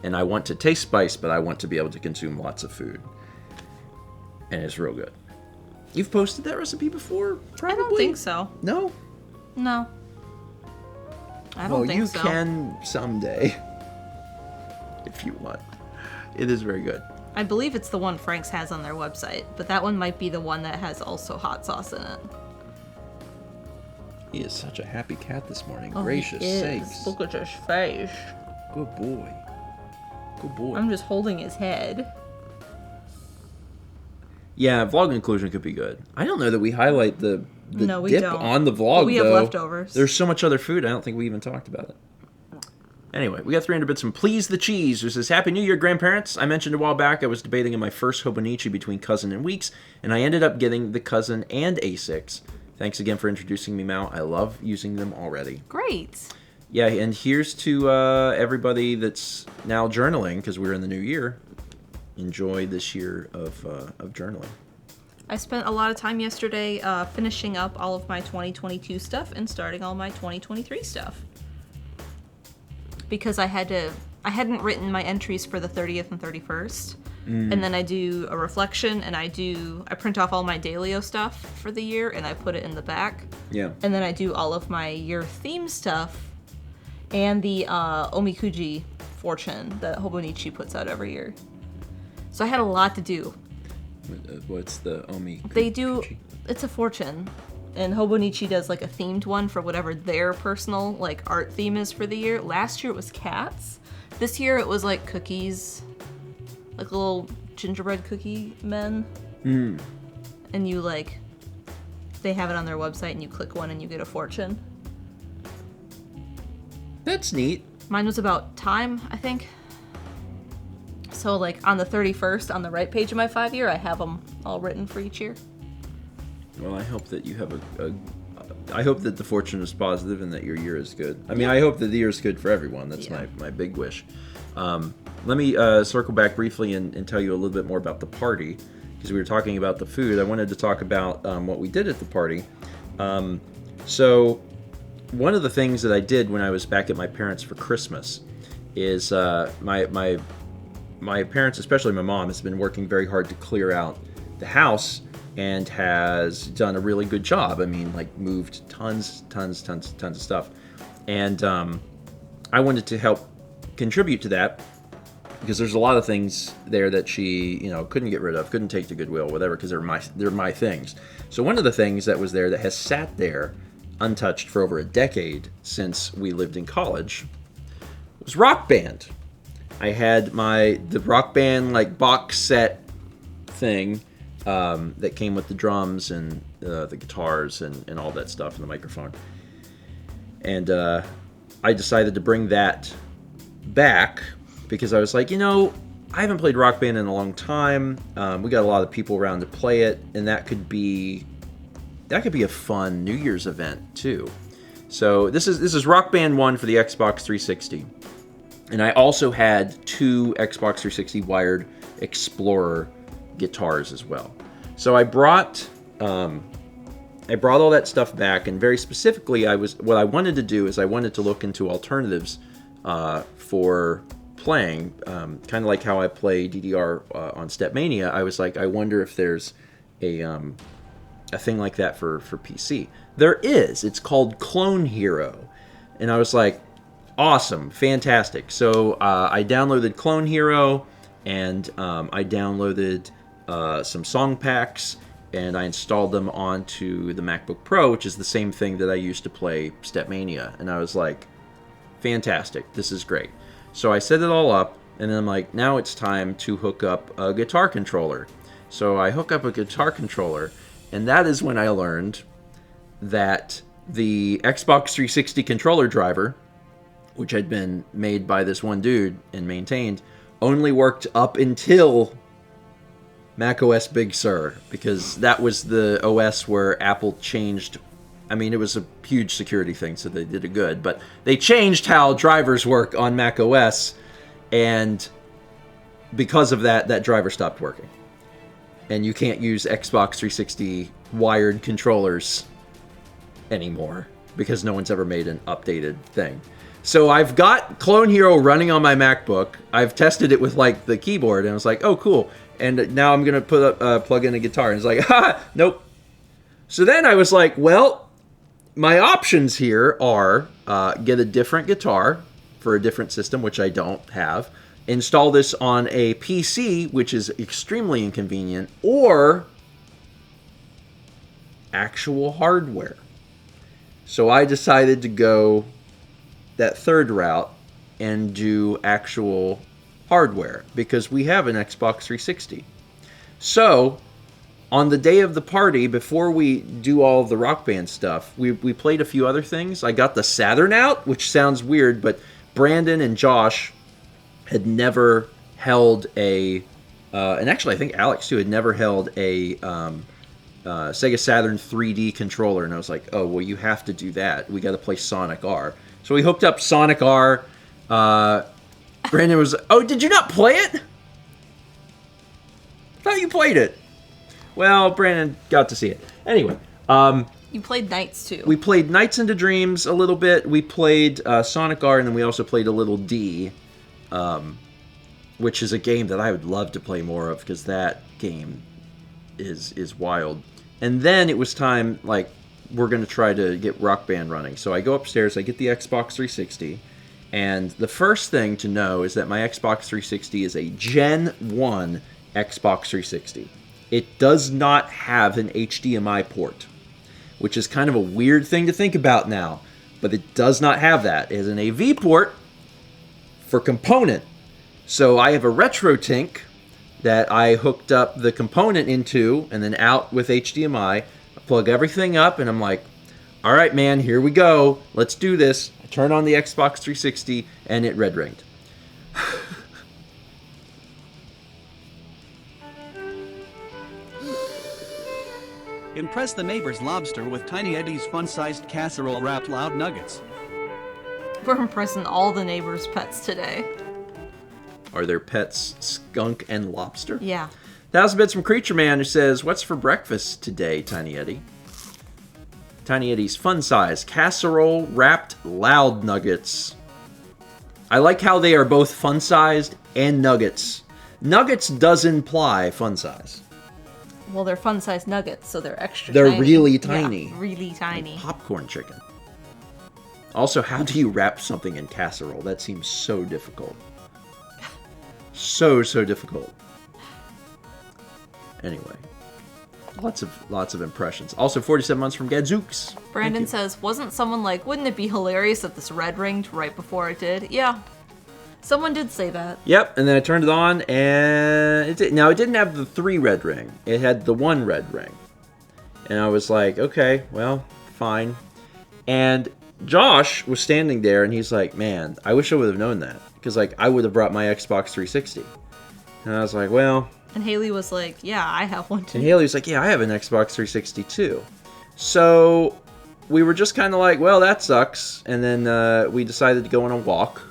And I want to taste spice, but I want to be able to consume lots of food. And it's real good. You've posted that recipe before? Probably? I don't think so. No? No. I don't think so. Well, you can someday. If you want. It is very good. I believe it's the one Frank's has on their website, but that one might be the one that has also hot sauce in it. He is such a happy cat this morning. Oh, Gracious he is. sakes. Look at his face. Good boy. Good boy. I'm just holding his head. Yeah, vlog inclusion could be good. I don't know that we highlight the No, we dip don't. on the vlog, But we have though. leftovers. There's so much other food, I don't think we even talked about it. Anyway, we got 300 bits from Please the Cheese, who says, Happy New Year, grandparents. I mentioned a while back I was debating in my first Hobonichi between Cousin and Weeks, and I ended up getting the Cousin and A6. Thanks again for introducing me, Mal. I love using them already. Great. Yeah, and here's to everybody that's now journaling, because we're in the new year. Enjoy this year of journaling. I spent a lot of time yesterday finishing up all of my 2022 stuff and starting all my 2023 stuff. Because I hadn't written my entries for the 30th and 31st. And then I do a reflection, and I print off all my Dailyo stuff for the year, and I put it in the back. Yeah. And then I do all of my year theme stuff, and the Omikuji fortune that Hobonichi puts out every year. So I had a lot to do. What's the Omi? They do, it's a fortune. And Hobonichi does like a themed one for whatever their personal like art theme is for the year. Last year it was cats. This year it was like cookies. Like little gingerbread cookie men. Mm. And you like, they have it on their website and you click one and you get a fortune. That's neat. Mine was about time, I think. So like on the 31st, on the right page of my 5-year, I have them all written for each year. Well, I hope that you have I hope that the fortune is positive and that your year is good. I mean, I hope that the year is good for everyone. That's my big wish. Let me circle back briefly and tell you a little bit more about the party. Because we were talking about the food. I wanted to talk about what we did at the party. So one of the things that I did when I was back at my parents' for Christmas is my parents, especially my mom, has been working very hard to clear out the house and has done a really good job. I mean, like moved tons of stuff. And I wanted to help contribute to that because there's a lot of things there that she, couldn't get rid of, couldn't take to Goodwill, whatever, because they're my things. So one of the things that was there that has sat there untouched for over a decade since we lived in college was Rock Band. I had the Rock Band like box set thing that came with the drums and the guitars and all that stuff and the microphone. And I decided to bring that back because I was like, I haven't played Rock Band in a long time. We got a lot of people around to play it, and that could be a fun New Year's event too. So this is Rock Band 1 for the Xbox 360. And I also had 2 Xbox 360 wired Explorer guitars as well. So I brought I brought all that stuff back, and very specifically, what I wanted to do is I wanted to look into alternatives for playing, kind of like how I play DDR on Stepmania. I was like, I wonder if there's a thing like that for PC. There is. It's called Clone Hero, and I was like, awesome, fantastic. So I downloaded Clone Hero, and I downloaded some song packs, and I installed them onto the MacBook Pro, which is the same thing that I used to play Stepmania. And I was like, fantastic, this is great. So I set it all up, and then I'm like, now it's time to hook up a guitar controller. So I hook up a guitar controller, and that is when I learned that the Xbox 360 controller driver, which had been made by this one dude and maintained, only worked up until macOS Big Sur, because that was the OS where Apple changed. I mean, it was a huge security thing, so they did it good, but they changed how drivers work on macOS, and because of that, that driver stopped working. And you can't use Xbox 360 wired controllers anymore, because no one's ever made an updated thing. So I've got Clone Hero running on my MacBook. I've tested it with like the keyboard, and I was like, oh, cool. And now I'm going to plug in a guitar. And it's like, ha, nope. So then I was like, well, my options here are get a different guitar for a different system, which I don't have, install this on a PC, which is extremely inconvenient, or actual hardware. So I decided to go that third route and do actual hardware, because we have an Xbox 360. So on the day of the party, before we do all of the Rock Band stuff, we played a few other things. I got the Saturn out, which sounds weird, but Brandon and Josh had never held a and actually I think Alex too had never held a Sega Saturn 3D controller, and I was like, oh well, you have to do that. We got to play Sonic R. So we hooked up Sonic R. Brandon was, oh, did you not play it? I thought you played it. Well, Brandon got to see it. Anyway. You played Nights, too. We played Nights into Dreams a little bit. We played Sonic R, and then we also played a little D, which is a game that I would love to play more of, because that game is wild. And then it was time, like, we're going to try to get Rock Band running. So I go upstairs, I get the Xbox 360, and the first thing to know is that my Xbox 360 is a Gen 1 Xbox 360. It does not have an HDMI port, which is kind of a weird thing to think about now, but it does not have that. It has an AV port for component. So I have a RetroTink that I hooked up the component into and then out with HDMI. Plug everything up, and I'm like, all right, man, here we go. Let's do this. I turn on the Xbox 360, and it red ringed. Impress the neighbor's lobster with Tiny Eddie's fun-sized casserole-wrapped loud nuggets. We're impressing all the neighbors' pets today. Are their pets skunk and lobster? Yeah. 1,000 bits from Creature Man, who says, what's for breakfast today, Tiny Eddie? Tiny Eddie's fun-size casserole-wrapped loud nuggets. I like how they are both fun-sized and nuggets. Nuggets does imply fun-size. Well, they're fun-sized nuggets, so they're extra They're tiny. really tiny. Yeah, really tiny. Like popcorn chicken. Also, how do you wrap something in casserole? That seems so difficult. So difficult. Anyway, lots of impressions. Also, 47 months from Gadzooks. Brandon says, wasn't someone like, wouldn't it be hilarious if this red ringed right before it did? Yeah. Someone did say that. Yep, and then I turned it on, and it didn't have the 3 red ring. It had the 1 red ring. And I was like, okay, well, fine. And Josh was standing there, and he's like, man, I wish I would have known that. Because, like, I would have brought my Xbox 360. And I was like, well... And Haley was like, yeah, I have one too. And Haley was like, yeah, I have an Xbox 360 too. So we were just kind of like, well, that sucks. And then we decided to go on a walk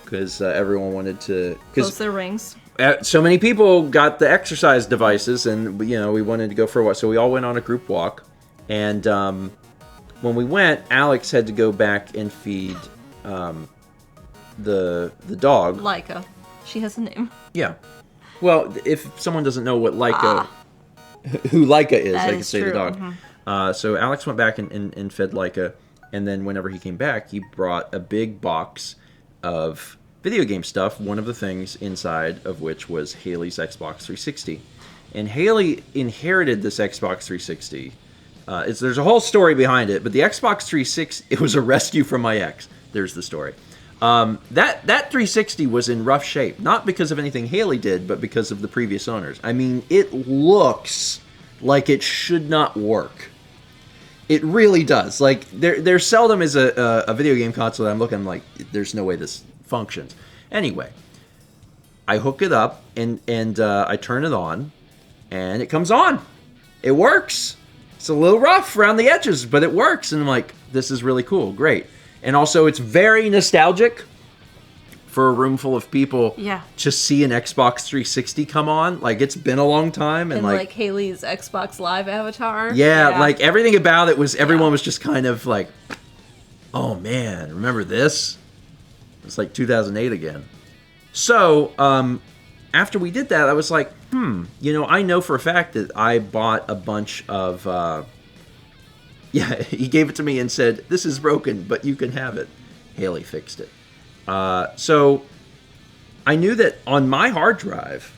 because everyone wanted to... Close their rings. So many people got the exercise devices, and we wanted to go for a walk. So we all went on a group walk. And when we went, Alex had to go back and feed the dog. Leica. She has a name. Yeah. Well, if someone doesn't know what Leica, who Leica is, That they can is say the true. dog. So Alex went back and fed Leica, and then whenever he came back, he brought a big box of video game stuff, one of the things inside of which was Haley's Xbox 360. And Haley inherited this Xbox 360. There's a whole story behind it, but the Xbox 360, it was a rescue from my ex. There's the story. That 360 was in rough shape, not because of anything Haley did, but because of the previous owners. I mean, it looks like it should not work. It really does. Like, there seldom is a video game console that I'm looking, I'm like, there's no way this functions. Anyway, I hook it up, and I turn it on, and it comes on. It works. It's a little rough around the edges, but it works. And I'm like, this is really cool. Great. And also, it's very nostalgic for a room full of people to see an Xbox 360 come on. Like, it's been a long time. And like Haley's Xbox Live avatar. Yeah, like, everything about it was, everyone was just kind of like, oh, man, remember this? It's like 2008 again. So, after we did that, I was like, I know for a fact that I bought a bunch of... he gave it to me and said, this is broken, but you can have it. Haley fixed it. So I knew that on my hard drive,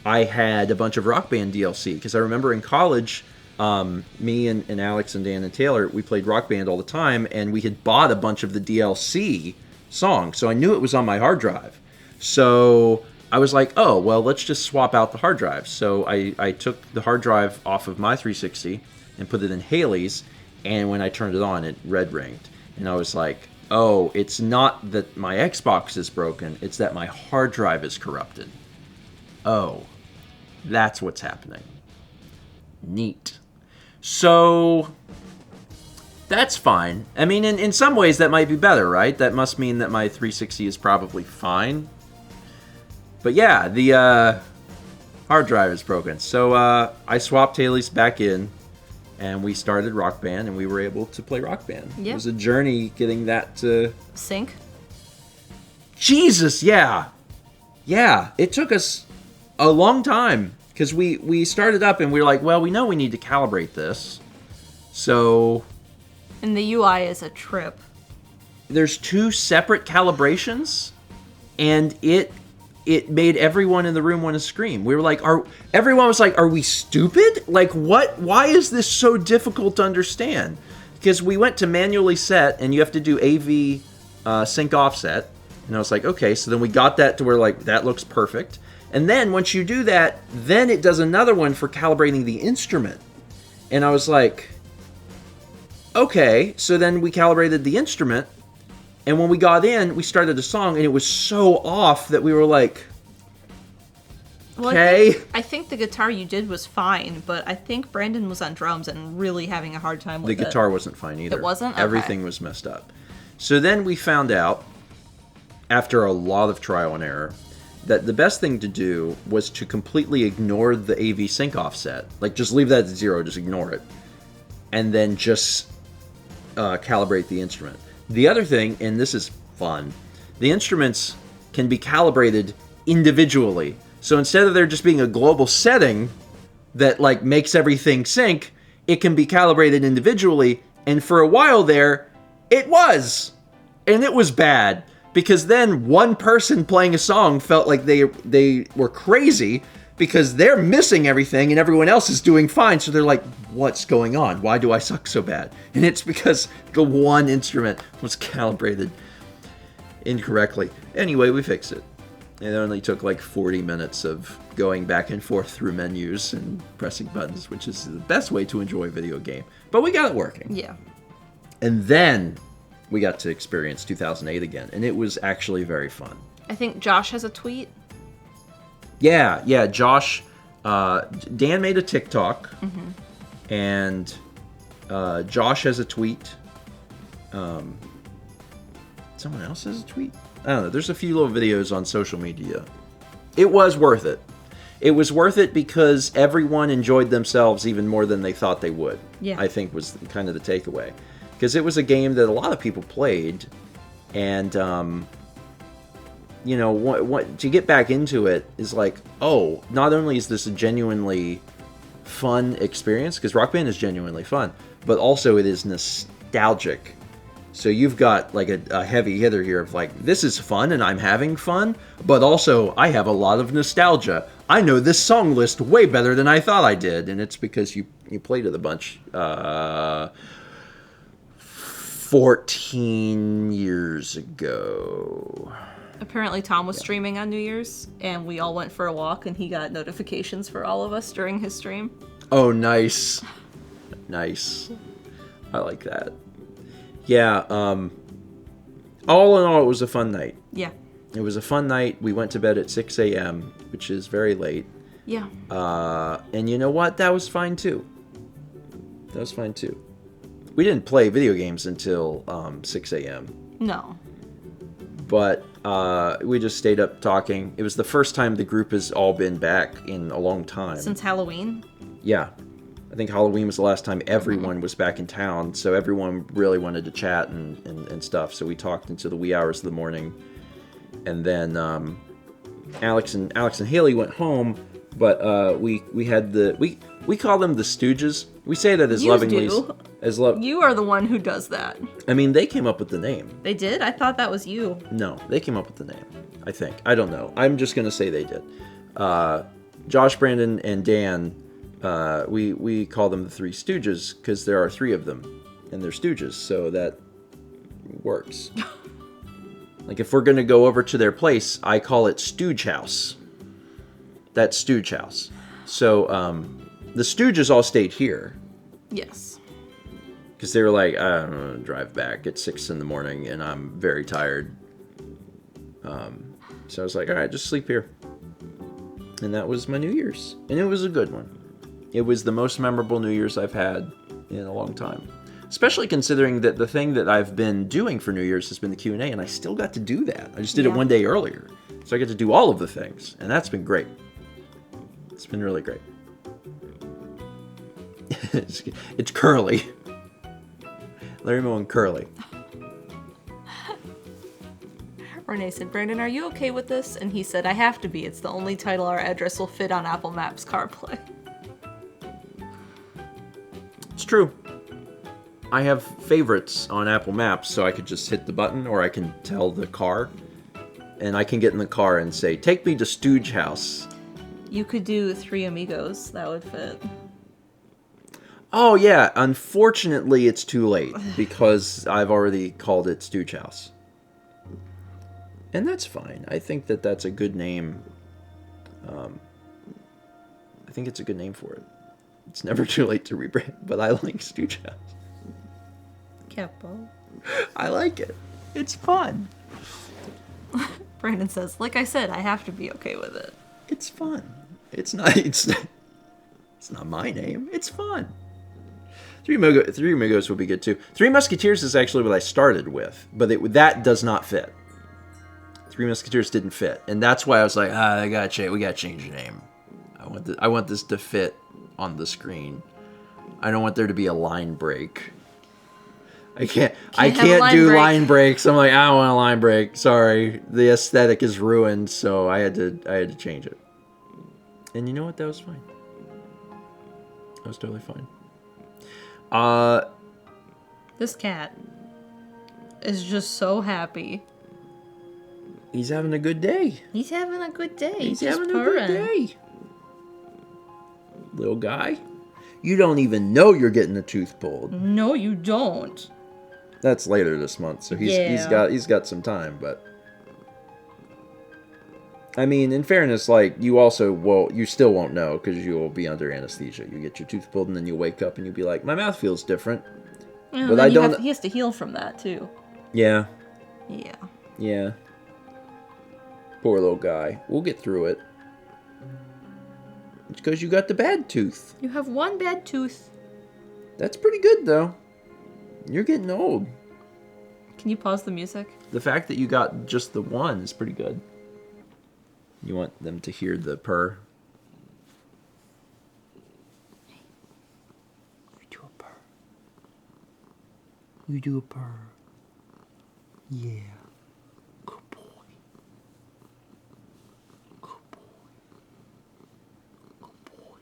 I had a bunch of Rock Band DLC, because I remember in college, me and Alex and Dan and Taylor, we played Rock Band all the time, and we had bought a bunch of the DLC songs, so I knew it was on my hard drive. So I was like, oh, well, let's just swap out the hard drive. So I took the hard drive off of my 360 and put it in Haley's, and when I turned it on, it red ringed. And I was like, oh, it's not that my Xbox is broken, it's that my hard drive is corrupted. Oh, that's what's happening. Neat. So that's fine. I mean, in some ways that might be better, right? That must mean that my 360 is probably fine. But yeah, the hard drive is broken. So I swapped Haley's back in, and we started Rock Band, and we were able to play Rock Band. Yep. It was a journey getting that to... sync? Jesus, yeah. Yeah, it took us a long time, because we started up, and we were like, well, we know we need to calibrate this. So... and the UI is a trip. There's 2 separate calibrations, and it made everyone in the room want to scream. We were like, everyone was like, are we stupid? Like, what? Why is this so difficult to understand? Because we went to manually set, and you have to do AV sync offset. And I was like, okay, so then we got that to where, like, that looks perfect. And then once you do that, then it does another one for calibrating the instrument. And I was like, okay, so then we calibrated the instrument. And when we got in, we started a song, and it was so off that we were like, okay. Well, I think the guitar you did was fine, but I think Brandon was on drums and really having a hard time with it. The guitar wasn't fine either. It wasn't? Okay. Everything was messed up. So then we found out, after a lot of trial and error, that the best thing to do was to completely ignore the AV sync offset. Like, just leave that at 0, just ignore it. And then just calibrate the instrument. The other thing, and this is fun, the instruments can be calibrated individually. So instead of there just being a global setting that, like, makes everything sync, it can be calibrated individually. And for a while there, it was. And it was bad. Because then one person playing a song felt like they were crazy because they're missing everything and everyone else is doing fine. So they're like, what's going on? Why do I suck so bad? And it's because the one instrument was calibrated incorrectly. Anyway, we fixed it. It only took like 40 minutes of going back and forth through menus and pressing buttons, which is the best way to enjoy a video game. But we got it working. Yeah. And then we got to experience 2008 again, and it was actually very fun. I think Josh has a tweet. Yeah, Josh, Dan made a TikTok, and Josh has a tweet. Someone else has a tweet? I don't know, there's a few little videos on social media. It was worth it. it was worth it because everyone enjoyed themselves even more than they thought they would. Yeah. I think was kind of the takeaway. Because it was a game that a lot of people played, and you know, what to get back into it is like, oh, not only is this a genuinely fun experience, because Rock Band is genuinely fun, but also it is nostalgic. So you've got like a heavy hitter here of like, this is fun and I'm having fun, but also I have a lot of nostalgia. I know this song list way better than I thought I did, and it's because you played it a bunch. 14 years ago. Apparently Tom was streaming on New Year's, and we all went for a walk, and he got notifications for all of us during his stream. Oh, nice. Nice. I like that. Yeah, all in all, it was a fun night. Yeah. It was a fun night. We went to bed at 6 a.m., which is very late. Yeah. And you know what? That was fine, too. That was fine, too. We didn't play video games until 6 a.m. No. But we just stayed up talking. It was the first time the group has all been back in a long time. Since Halloween? Yeah. I think Halloween was the last time everyone was back in town, so everyone really wanted to chat and stuff. So we talked into the wee hours of the morning. And then Alex and Haley went home, but we had we call them the Stooges. We say that as You lovingly do. as You are the one who does that. I mean, they came up with the name. They did? I thought that was you. No, they came up with the name. I think. I don't know. I'm just gonna say they did. Josh, Brandon, and Dan. We call them the Three Stooges because there are three of them, and they're Stooges, so that works. Like if we're gonna go over to their place, I call it Stooge House. That's Stooge House. So the Stooges all stayed here. Yes. Because they were like, I don't know, drive back at 6 in the morning, and I'm very tired. So I was like, all right, just sleep here. And that was my New Year's. And it was a good one. It was the most memorable New Year's I've had in a long time. Especially considering that the thing that I've been doing for New Year's has been the Q&A, and I still got to do that. I just did it one day earlier. So I get to do all of the things, and that's been great. It's been really great. It's Curly. Larry Moe and Curly. Renee said, Brandon, are you okay with this? And he said, I have to be. It's the only title our address will fit on Apple Maps CarPlay. It's true. I have favorites on Apple Maps, so I could just hit the button, or I can tell the car, and I can get in the car and say, take me to Stooge House. You could do Three Amigos. That would fit. Oh, yeah. Unfortunately, it's too late, because I've already called it Stooge House. And that's fine. I think that that's a good name. I think it's a good name for it. It's never too late to rebrand, but I like Stooge House. Capo. I like it. It's fun. Brandon says, like I said, I have to be okay with it. It's fun. It's not my name. It's fun. Three Amigos would be good too. Three Musketeers is actually what I started with, but that does not fit. Three Musketeers didn't fit, and that's why I was like, we gotta change the name. I want this to fit on the screen. I don't want there to be a line break. I can't do line breaks. I'm like, I don't want a line break. Sorry, the aesthetic is ruined, so I had to change it. And you know what? That was fine. That was totally fine. This cat is just so happy. He's having a good day. He's having a good day. He's just having purring. a good day. Little guy. You don't even know you're getting a tooth pulled. No, you don't. That's later this month, so he's got some time, but I mean, in fairness, like you still won't know because you will be under anesthesia. You get your tooth pulled and then you wake up and you'll be like, my mouth feels different. Yeah, but he has to heal from that too. Yeah. Yeah. Yeah. Poor little guy. We'll get through it. It's because you got the bad tooth. You have one bad tooth. That's pretty good, though. You're getting old. Can you pause the music? The fact that you got just the one is pretty good. You want them to hear the purr? You do a purr. Yeah. Good boy. Good boy. Good boy.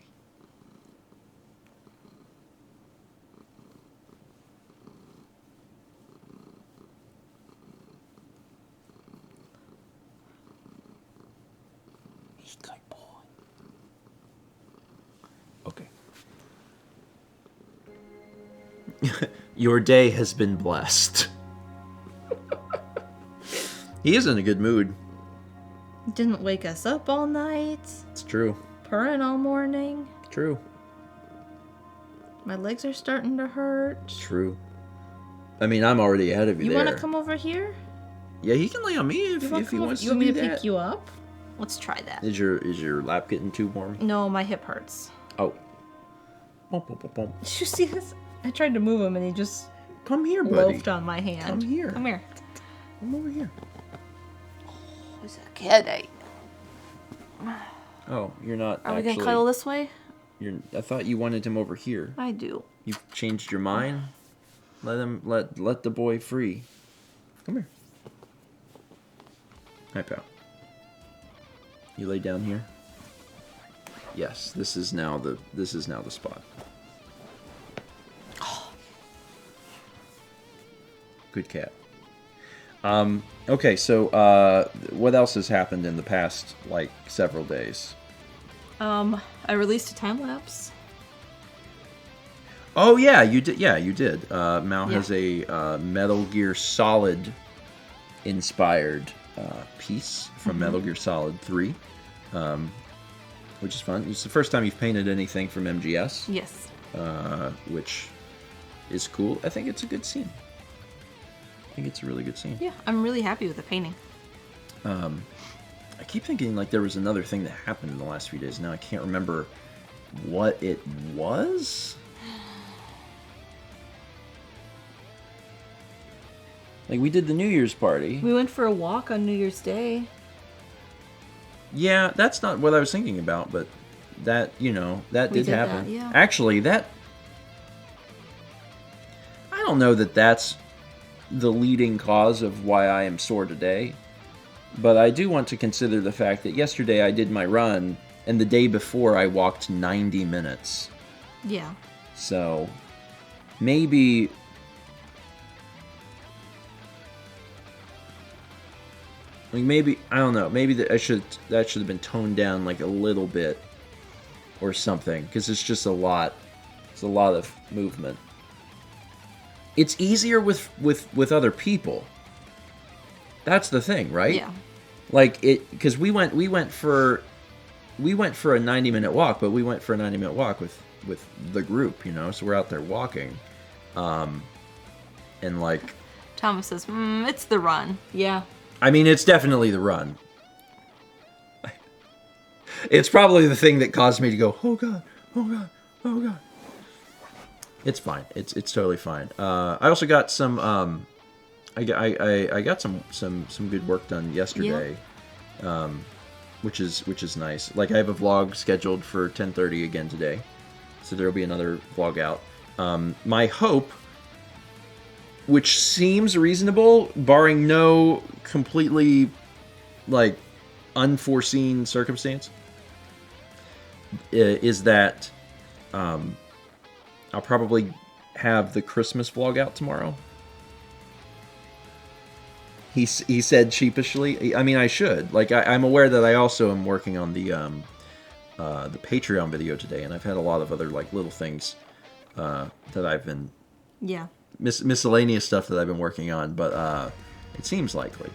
He's a good boy. Okay. Your day has been blessed. He is in a good mood. Didn't wake us up all night. It's true. Purring all morning. True. My legs are starting to hurt. True. I mean, I'm already ahead of you You there. want to come over here? Yeah, he can lay on me if he wants You to want me do to that. pick you up? Let's try that. Is your lap getting too warm? No, my hip hurts. Oh. Bump, bump, bump, bump. Did you see this? I tried to move him and he just Come here, buddy. loafed on my hand. Come here. Come here. Come over here. Who's a kid? Oh, you're not Are we actually... gonna cuddle this way? I thought you wanted him over here. I do. You've changed your mind? Let the boy free. Come here. Hi, pal. You lay down here? Yes, this is now the spot. Good cat. Okay, so what else has happened in the past like several days? I released a time lapse. Oh yeah, you did. Yeah, you did. Mal Yeah. has a Metal Gear Solid inspired piece from Metal Gear Solid 3, which is fun. It's the first time you've painted anything from MGS, Yes. which is cool. I think it's a good scene. I think it's a really good scene. Yeah, I'm really happy with the painting. I keep thinking like there was another thing that happened in the last few days. Now I can't remember what it was. Like we did the New Year's party. We went for a walk on New Year's Day. Yeah, that's not what I was thinking about, but that, that We did did happen. that, yeah. Actually, I don't know that that's the leading cause of why I am sore today, but I do want to consider the fact that yesterday I did my run, and the day before I walked 90 minutes. Yeah. So, maybe... Like maybe, I don't know, maybe that should have been toned down like a little bit or something, because it's just a lot. It's a lot of movement. It's easier with other people. That's the thing, right? Yeah. Like because we went for a 90-minute walk, but we went for a 90-minute walk with the group, so we're out there walking, and like Thomas says, it's the run. Yeah. I mean, it's definitely the run. It's probably the thing that caused me to go, oh god, oh god, oh god. It's fine. It's totally fine. I also got some. I got some good work done yesterday, which is nice. Like I have a vlog scheduled for 10:30 again today, so there will be another vlog out. My hope, which seems reasonable, barring no completely like unforeseen circumstance, is that I'll probably have the Christmas vlog out tomorrow. He said sheepishly. I mean, I should. Like, I'm aware that I also am working on the Patreon video today, and I've had a lot of other like little things that I've been miscellaneous stuff that I've been working on. But it seems likely.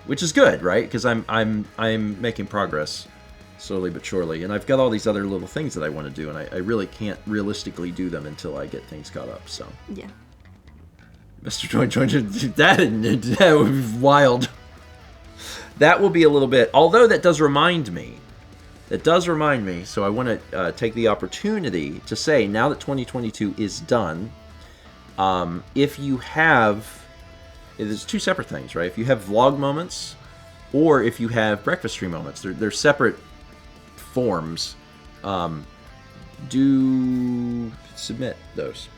Which is good, right? Because I'm making progress slowly but surely, and I've got all these other little things that I want to do, and I really can't realistically do them until I get things caught up. So Yeah. Mr. Joint, that would be wild. That will be a little bit. Although that does remind me. So I want to take the opportunity to say, now that 2022 is done, if you have, there's two separate things, right? If you have vlog moments, or if you have breakfast stream moments, they're separate forms. Do submit those.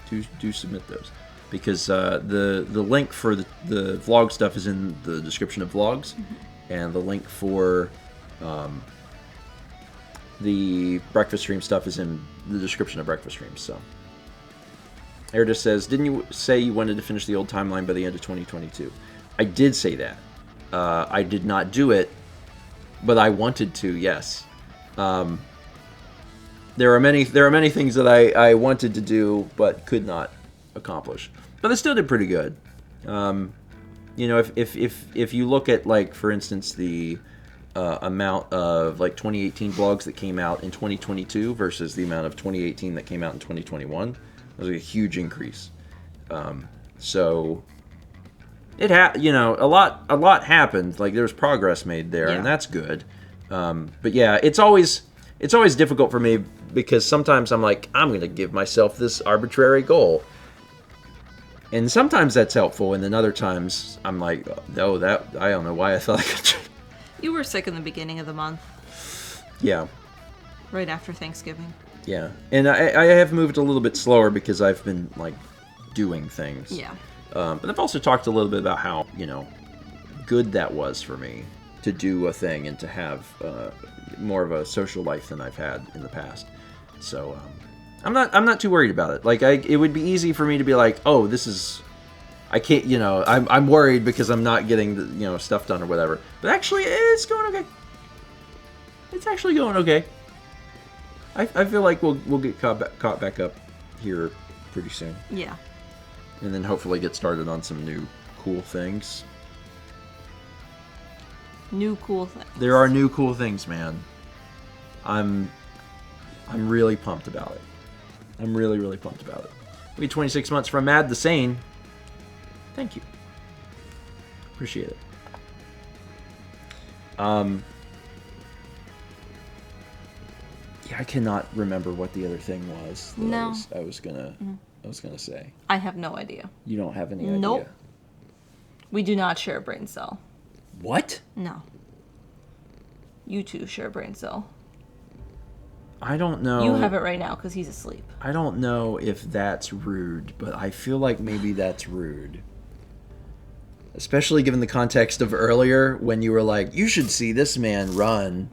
do submit those, because the link for the vlog stuff is in the description of vlogs, and the link for the breakfast stream stuff is in the description of breakfast streams. So Erdis says, didn't you say you wanted to finish the old timeline by the end of 2022? I did say that. I did not do it, but I wanted to. Yes. There are many things that I wanted to do but could not accomplish. But I still did pretty good. If you look at, like, for instance, the amount of, like, 2018 vlogs that came out in 2022 versus the amount of 2018 that came out in 2021, there's a huge increase. So it a lot happened. Like, there was progress made there, and that's good. But yeah, it's always difficult for me, because sometimes I'm like, I'm going to give myself this arbitrary goal. And sometimes that's helpful, and then other times I'm like, no, I don't know why I thought I could. You were sick in the beginning of the month. Yeah. Right after Thanksgiving. Yeah. And I have moved a little bit slower because I've been, like, doing things. Yeah. But I've also talked a little bit about how, good that was for me to do a thing and to have more of a social life than I've had in the past. So I'm not too worried about it. Like, it would be easy for me to be like, oh, I can't, I'm worried because I'm not getting the, stuff done or whatever. But actually, it's going okay. It's actually going okay. I feel like we'll get caught back up here pretty soon. Yeah. And then hopefully get started on some new cool things. New cool things. There are new cool things, man. I'm really pumped about it. I'm really, really pumped about it. We 26 months from Mad the Sane. Thank you. Appreciate it. Yeah, I cannot remember what the other thing was. No. I was gonna say. I have no idea. You don't have any idea? Nope. We do not share a brain cell. What? No. You two share a brain cell. I don't know. You have it right now because he's asleep. I don't know if that's rude, but I feel like maybe that's rude. Especially given the context of earlier when you were like, you should see this man run.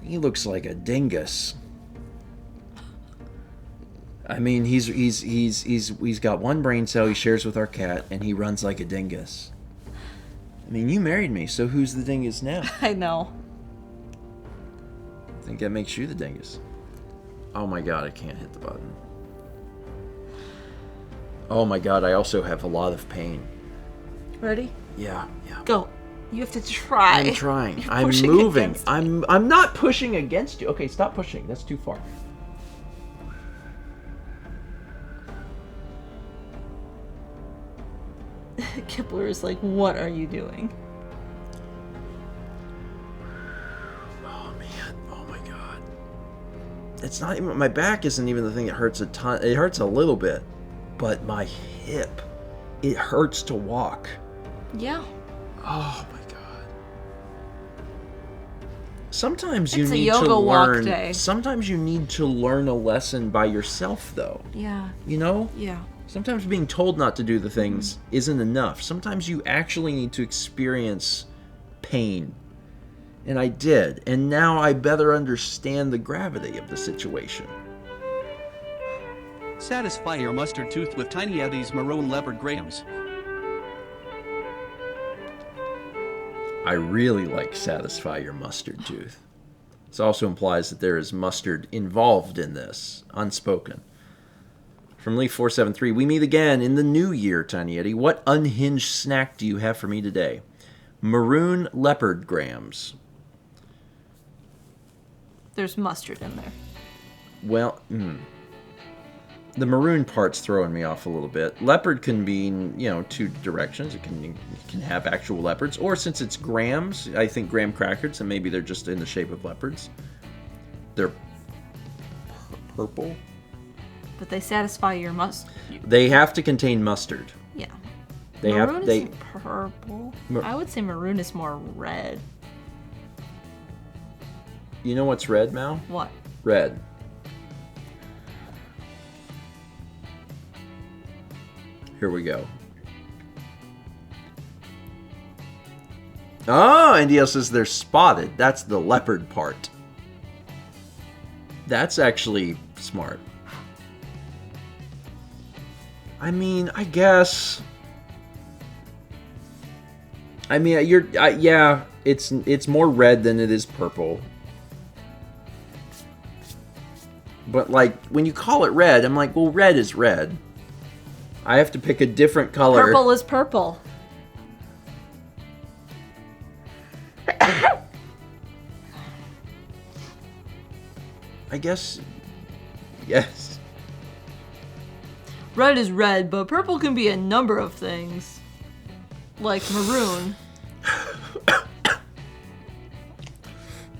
He looks like a dingus. I mean, he's got one brain cell he shares with our cat, and he runs like a dingus. I mean, you married me, so who's the dingus now? I know. I think that makes you the dingus. Oh my god, I can't hit the button. Oh my god, I also have a lot of pain. Ready? Yeah. Go. You have to try. I'm trying. You're I'm pushing moving. against I'm not pushing against you. Okay, stop pushing. That's too far. Kipler is like, what are you doing? Oh man. Oh my god. It's not even, my back isn't even the thing that hurts a ton. It hurts a little bit, but my hip, it hurts to walk. Yeah. Oh my god. Sometimes you It's a need yoga to walk learn. day. Sometimes you need to learn a lesson by yourself, though. Yeah. You know? Yeah. Sometimes being told not to do the things isn't enough. Sometimes you actually need to experience pain. And I did. And now I better understand the gravity of the situation. Satisfy your mustard tooth with Tiny Eddie's Maroon Leopard Grahams. I really like satisfy your mustard tooth. This also implies that there is mustard involved in this, unspoken. From Leaf473, we meet again in the new year, Tiny Eddie. What unhinged snack do you have for me today? Maroon leopard grams. There's mustard in there. Well, the maroon part's throwing me off a little bit. Leopard can mean, two directions. It can have actual leopards, or since it's grams, I think graham crackers, and maybe they're just in the shape of leopards. They're purple. But they satisfy your mustard. They have to contain mustard. Yeah. They maroon have is purple. I would say maroon is more red. You know what's red, Mal? What? Red. Here we go. Oh, and he says they're spotted. That's the leopard part. That's actually smart. I mean, I guess. I mean, yeah, it's more red than it is purple. But like when you call it red, I'm like, well, red is red. I have to pick a different color. Purple is purple. I guess. Yes. Red is red, but purple can be a number of things. Like maroon.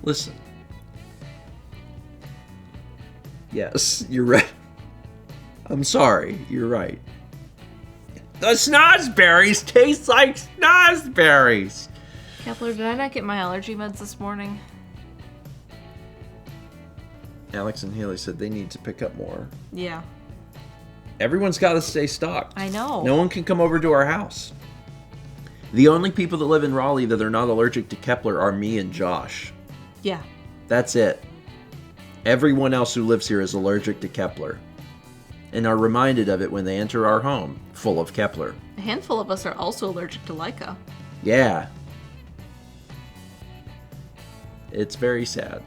Listen. Yes, you're right. I'm sorry, you're right. The snozberries taste like snozberries! Kepler, did I not get my allergy meds this morning? Alex and Haley said they need to pick up more. Yeah. Everyone's got to stay stocked. I know. No one can come over to our house. The only people that live in Raleigh that are not allergic to Kepler are me and Josh. Yeah. That's it. Everyone else who lives here is allergic to Kepler and are reminded of it when they enter our home, full of Kepler. A handful of us are also allergic to Leica. Yeah. It's very sad.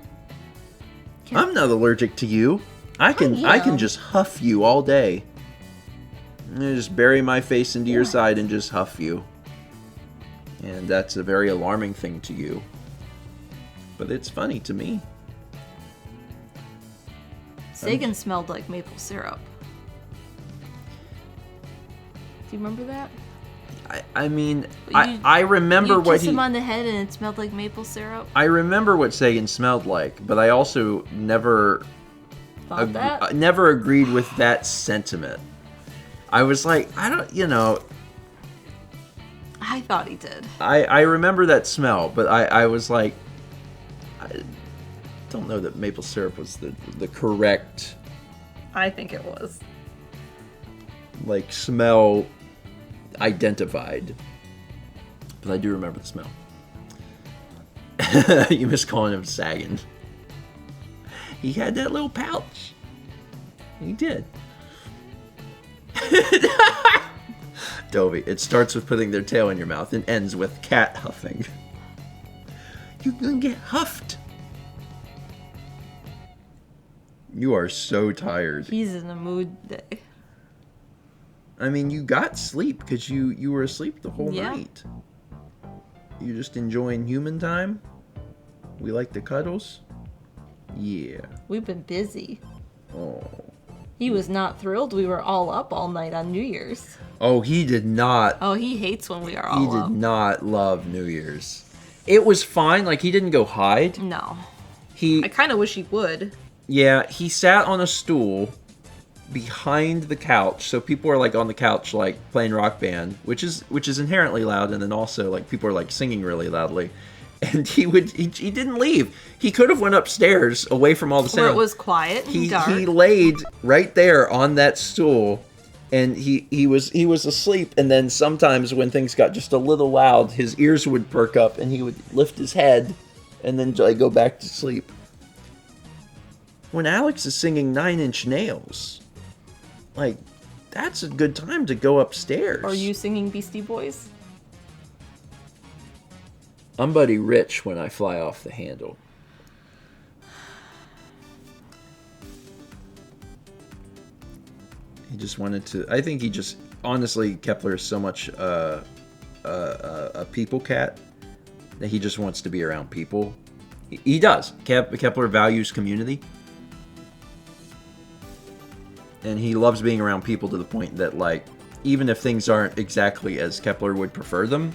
I'm not allergic to you. I can just huff you all day. I'm gonna just bury my face into your side and just huff you. And that's a very alarming thing to you. But it's funny to me. Sagan smelled like maple syrup. Do you remember that? I mean, I remember you what kiss him on the head and it smelled like maple syrup. I remember what Sagan smelled like, but I also never never agreed with that sentiment. I was like, I thought he did. I remember that smell, but I was like, I don't know that maple syrup was the correct. I think it was. Like, smell identified. But I do remember the smell. You miss calling him Sagan. He had that little pouch. He did. Dovey, it starts with putting their tail in your mouth and ends with cat huffing. You're gonna get huffed. You are so tired. He's in a mood today. I mean, you got sleep because you were asleep the whole night. You just enjoying human time? We like the cuddles? Yeah. We've been busy. Oh. He was not thrilled we were all up all night on New Year's. Oh, he did not. Oh, he hates when we are all up. He did not love New Year's. It was fine. Like, he didn't go hide. No. I kind of wish he would. Yeah, he sat on a stool behind the couch, so people are like on the couch like playing Rock Band, which is inherently loud, and then also like people are like singing really loudly, and he didn't leave. He could have went upstairs away from all the sound. Where it was quiet and dark. He laid right there on that stool, and he was asleep. And then sometimes when things got just a little loud, his ears would perk up, and he would lift his head, and then like go back to sleep. When Alex is singing 9 Inch Nails, like, that's a good time to go upstairs. Are you singing Beastie Boys? I'm Buddy Rich when I fly off the handle. He just wanted to. I think he just honestly, Kepler is so much a people cat that he just wants to be around people. He does. Kepler values community. And he loves being around people to the point that, like, even if things aren't exactly as Kepler would prefer them,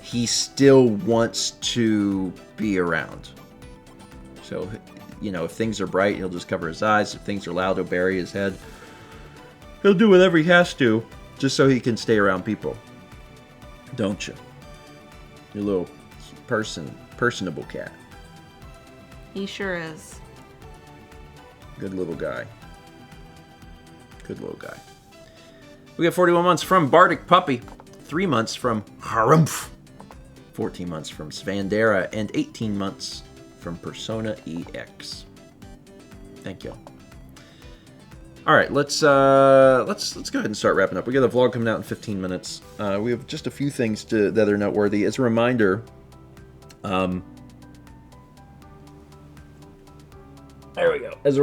he still wants to be around. So, you know, if things are bright, he'll just cover his eyes. If things are loud, he'll bury his head. He'll do whatever he has to just so he can stay around people. Don't you? Your little personable cat. He sure is. Good little guy. Good little guy. We got 41 months from Bardic Puppy, 3 months from Harumph, 14 months from Svandera, and 18 months from Persona EX. Thank you. All right, let's go ahead and start wrapping up. We got a vlog coming out in 15 minutes. We have just a few things that are noteworthy. As a reminder, there we go. As a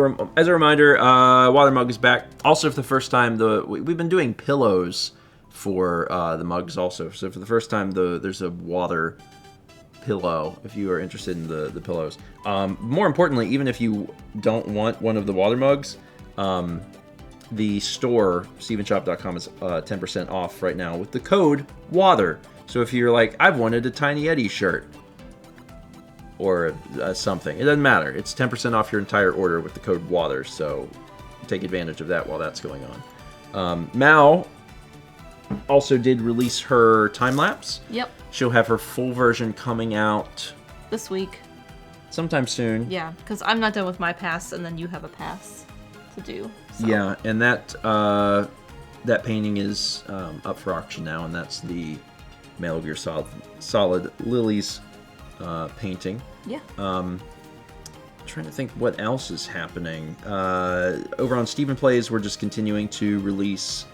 reminder, Water Mug is back. Also, for the first time, we've been doing pillows for the mugs also. So for the first time, there's a water pillow if you are interested in the pillows. More importantly, even if you don't want one of the water mugs, the store, StephenShop.com, is 10% off right now with the code WATER. So if you're like, I've wanted a Tiny Eddie shirt or something, it doesn't matter. It's 10% off your entire order with the code WATER. So take advantage of that while that's going on. Mal also did release her time lapse. Yep. She'll have her full version coming out this week. Sometime soon. Yeah, because I'm not done with my pass, and then you have a pass to do. So. Yeah, and that painting is up for auction now, and that's the Metal Gear Solid Lily's painting. Yeah. Trying to think what else is happening. Over on Stephen Plays, we're just continuing to release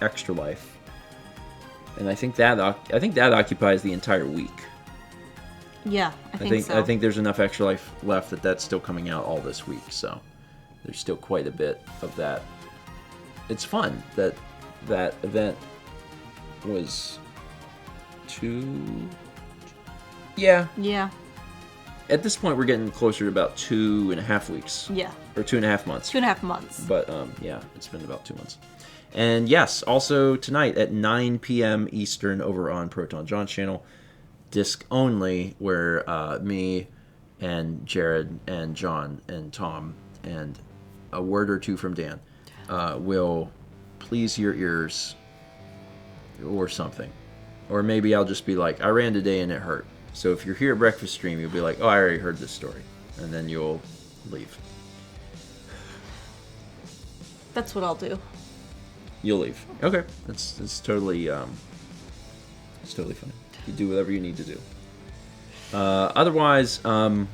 Extra Life, and I think that occupies the entire week. Yeah, I think so. I think there's enough Extra Life left that's still coming out all this week, so there's still quite a bit of that. It's fun that event was Yeah. At this point, we're getting closer to about 2.5 weeks. Yeah. Or 2.5 months. 2.5 months. But yeah, it's been about 2 months. And yes, also tonight at 9 p.m. Eastern over on Proton John's channel, disc only, where me and Jared and John and Tom and a word or two from Dan will please your ears or something. Or maybe I'll just be like, I ran today and it hurt. So if you're here at Breakfast Stream, you'll be like, oh, I already heard this story. And then you'll leave. That's what I'll do. You'll leave. Okay. It's totally fine. You do whatever you need to do. Otherwise, Apple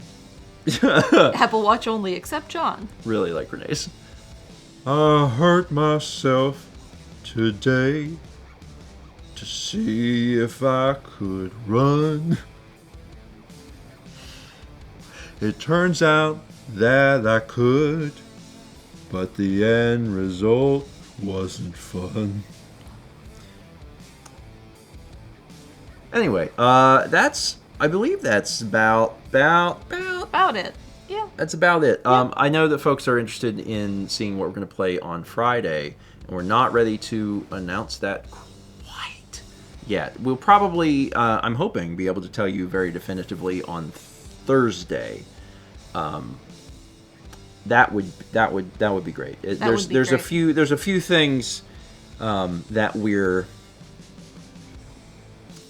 Watch only, except John. Really like Renee's. I hurt myself today to see if I could run. It turns out that I could, but the end result wasn't fun. Anyway, I believe that's about it. Yeah. That's about it. I know that folks are interested in seeing what we're going to play on Friday, and we're not ready to announce that quite yet. We'll probably, I'm hoping, be able to tell you very definitively on Thursday. That would be great. There's a few things that we're.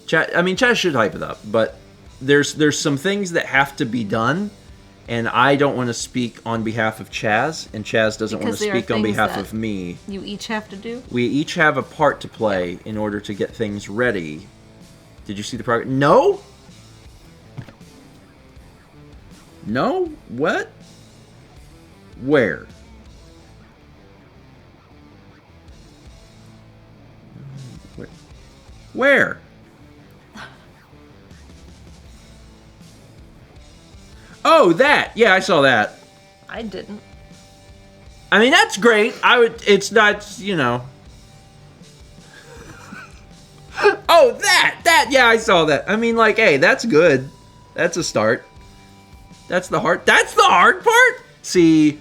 Chaz should hype it up, but there's some things that have to be done, and I don't want to speak on behalf of Chaz, and Chaz doesn't want to speak on behalf of me. You each have to do? We each have a part to play in order to get things ready. Did you see the progress? No? No? What? Where? Where? Oh, that! Yeah, I saw that. I didn't. I mean, that's great. It's not, you know. Oh, that! Yeah, I saw that. I mean, like, hey, that's good. That's a start. That's the hard part? See,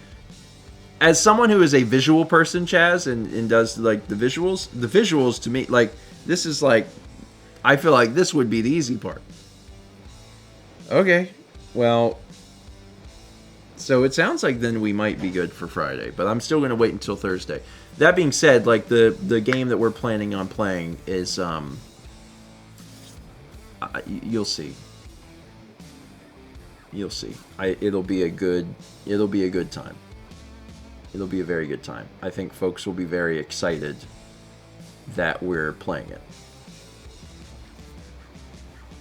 as someone who is a visual person, Chaz, and does, like, the visuals to me, like, this is, like, I feel like this would be the easy part. Okay, well, so it sounds like then we might be good for Friday, but I'm still going to wait until Thursday. That being said, like, the game that we're planning on playing is, you'll see. You'll see. It'll be a good time. It'll be a very good time. I think folks will be very excited that we're playing it.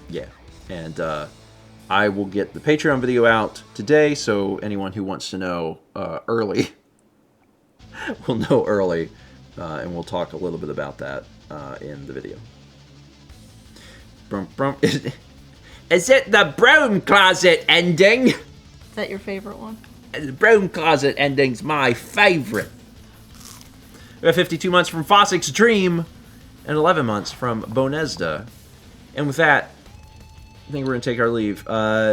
Yeah. And I will get the Patreon video out today, so anyone who wants to know early will know early, and we'll talk a little bit about that in the video. Brum, brum. Is it the broom closet ending? Is that your favorite one? The broom closet ending's my favorite. We have 52 months from Fossick's Dream and 11 months from Bonezda. And with that, I think we're going to take our leave.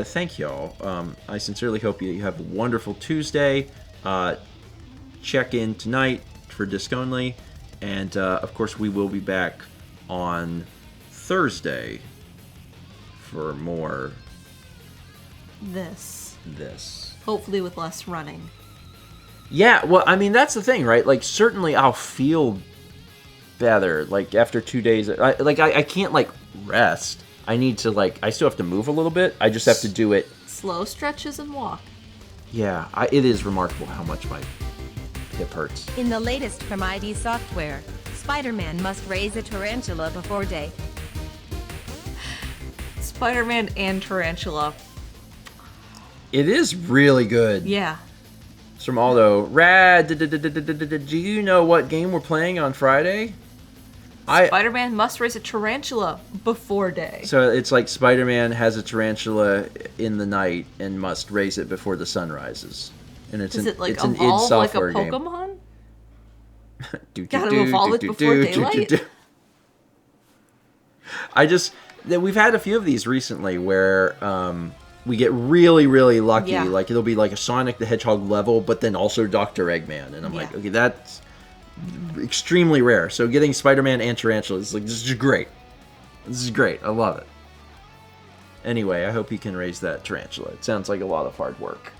Thank y'all. I sincerely hope you have a wonderful Tuesday. Check in tonight for Disc Only. And, of course, we will be back on Thursday for more This. Hopefully with less running. Yeah, well, I mean, that's the thing, right? Like, certainly I'll feel better, like, after 2 days. I can't, like, rest. I need to, like, I still have to move a little bit. I just have to do it. Slow stretches and walk. Yeah, it is remarkable how much my hip hurts. In the latest from ID Software, Spider-Man must raise a tarantula before day. Spider-Man and Tarantula. It is really good. Yeah. It's from Aldo. Rad, do you know what game we're playing on Friday? Spider-Man must raise a tarantula before day. So it's like Spider-Man has a tarantula in the night and must raise it before the sun rises. And it's Does it like it's an id evolve like a software game. Pokemon? Gotta evolve it before daylight? We've had a few of these recently where we get really, really lucky. Yeah. Like, it'll be like a Sonic the Hedgehog level, but then also Dr. Eggman. And I'm like, okay, that's extremely rare. So getting Spider-Man and Tarantula is like, this is great. This is great. I love it. Anyway, I hope he can raise that tarantula. It sounds like a lot of hard work.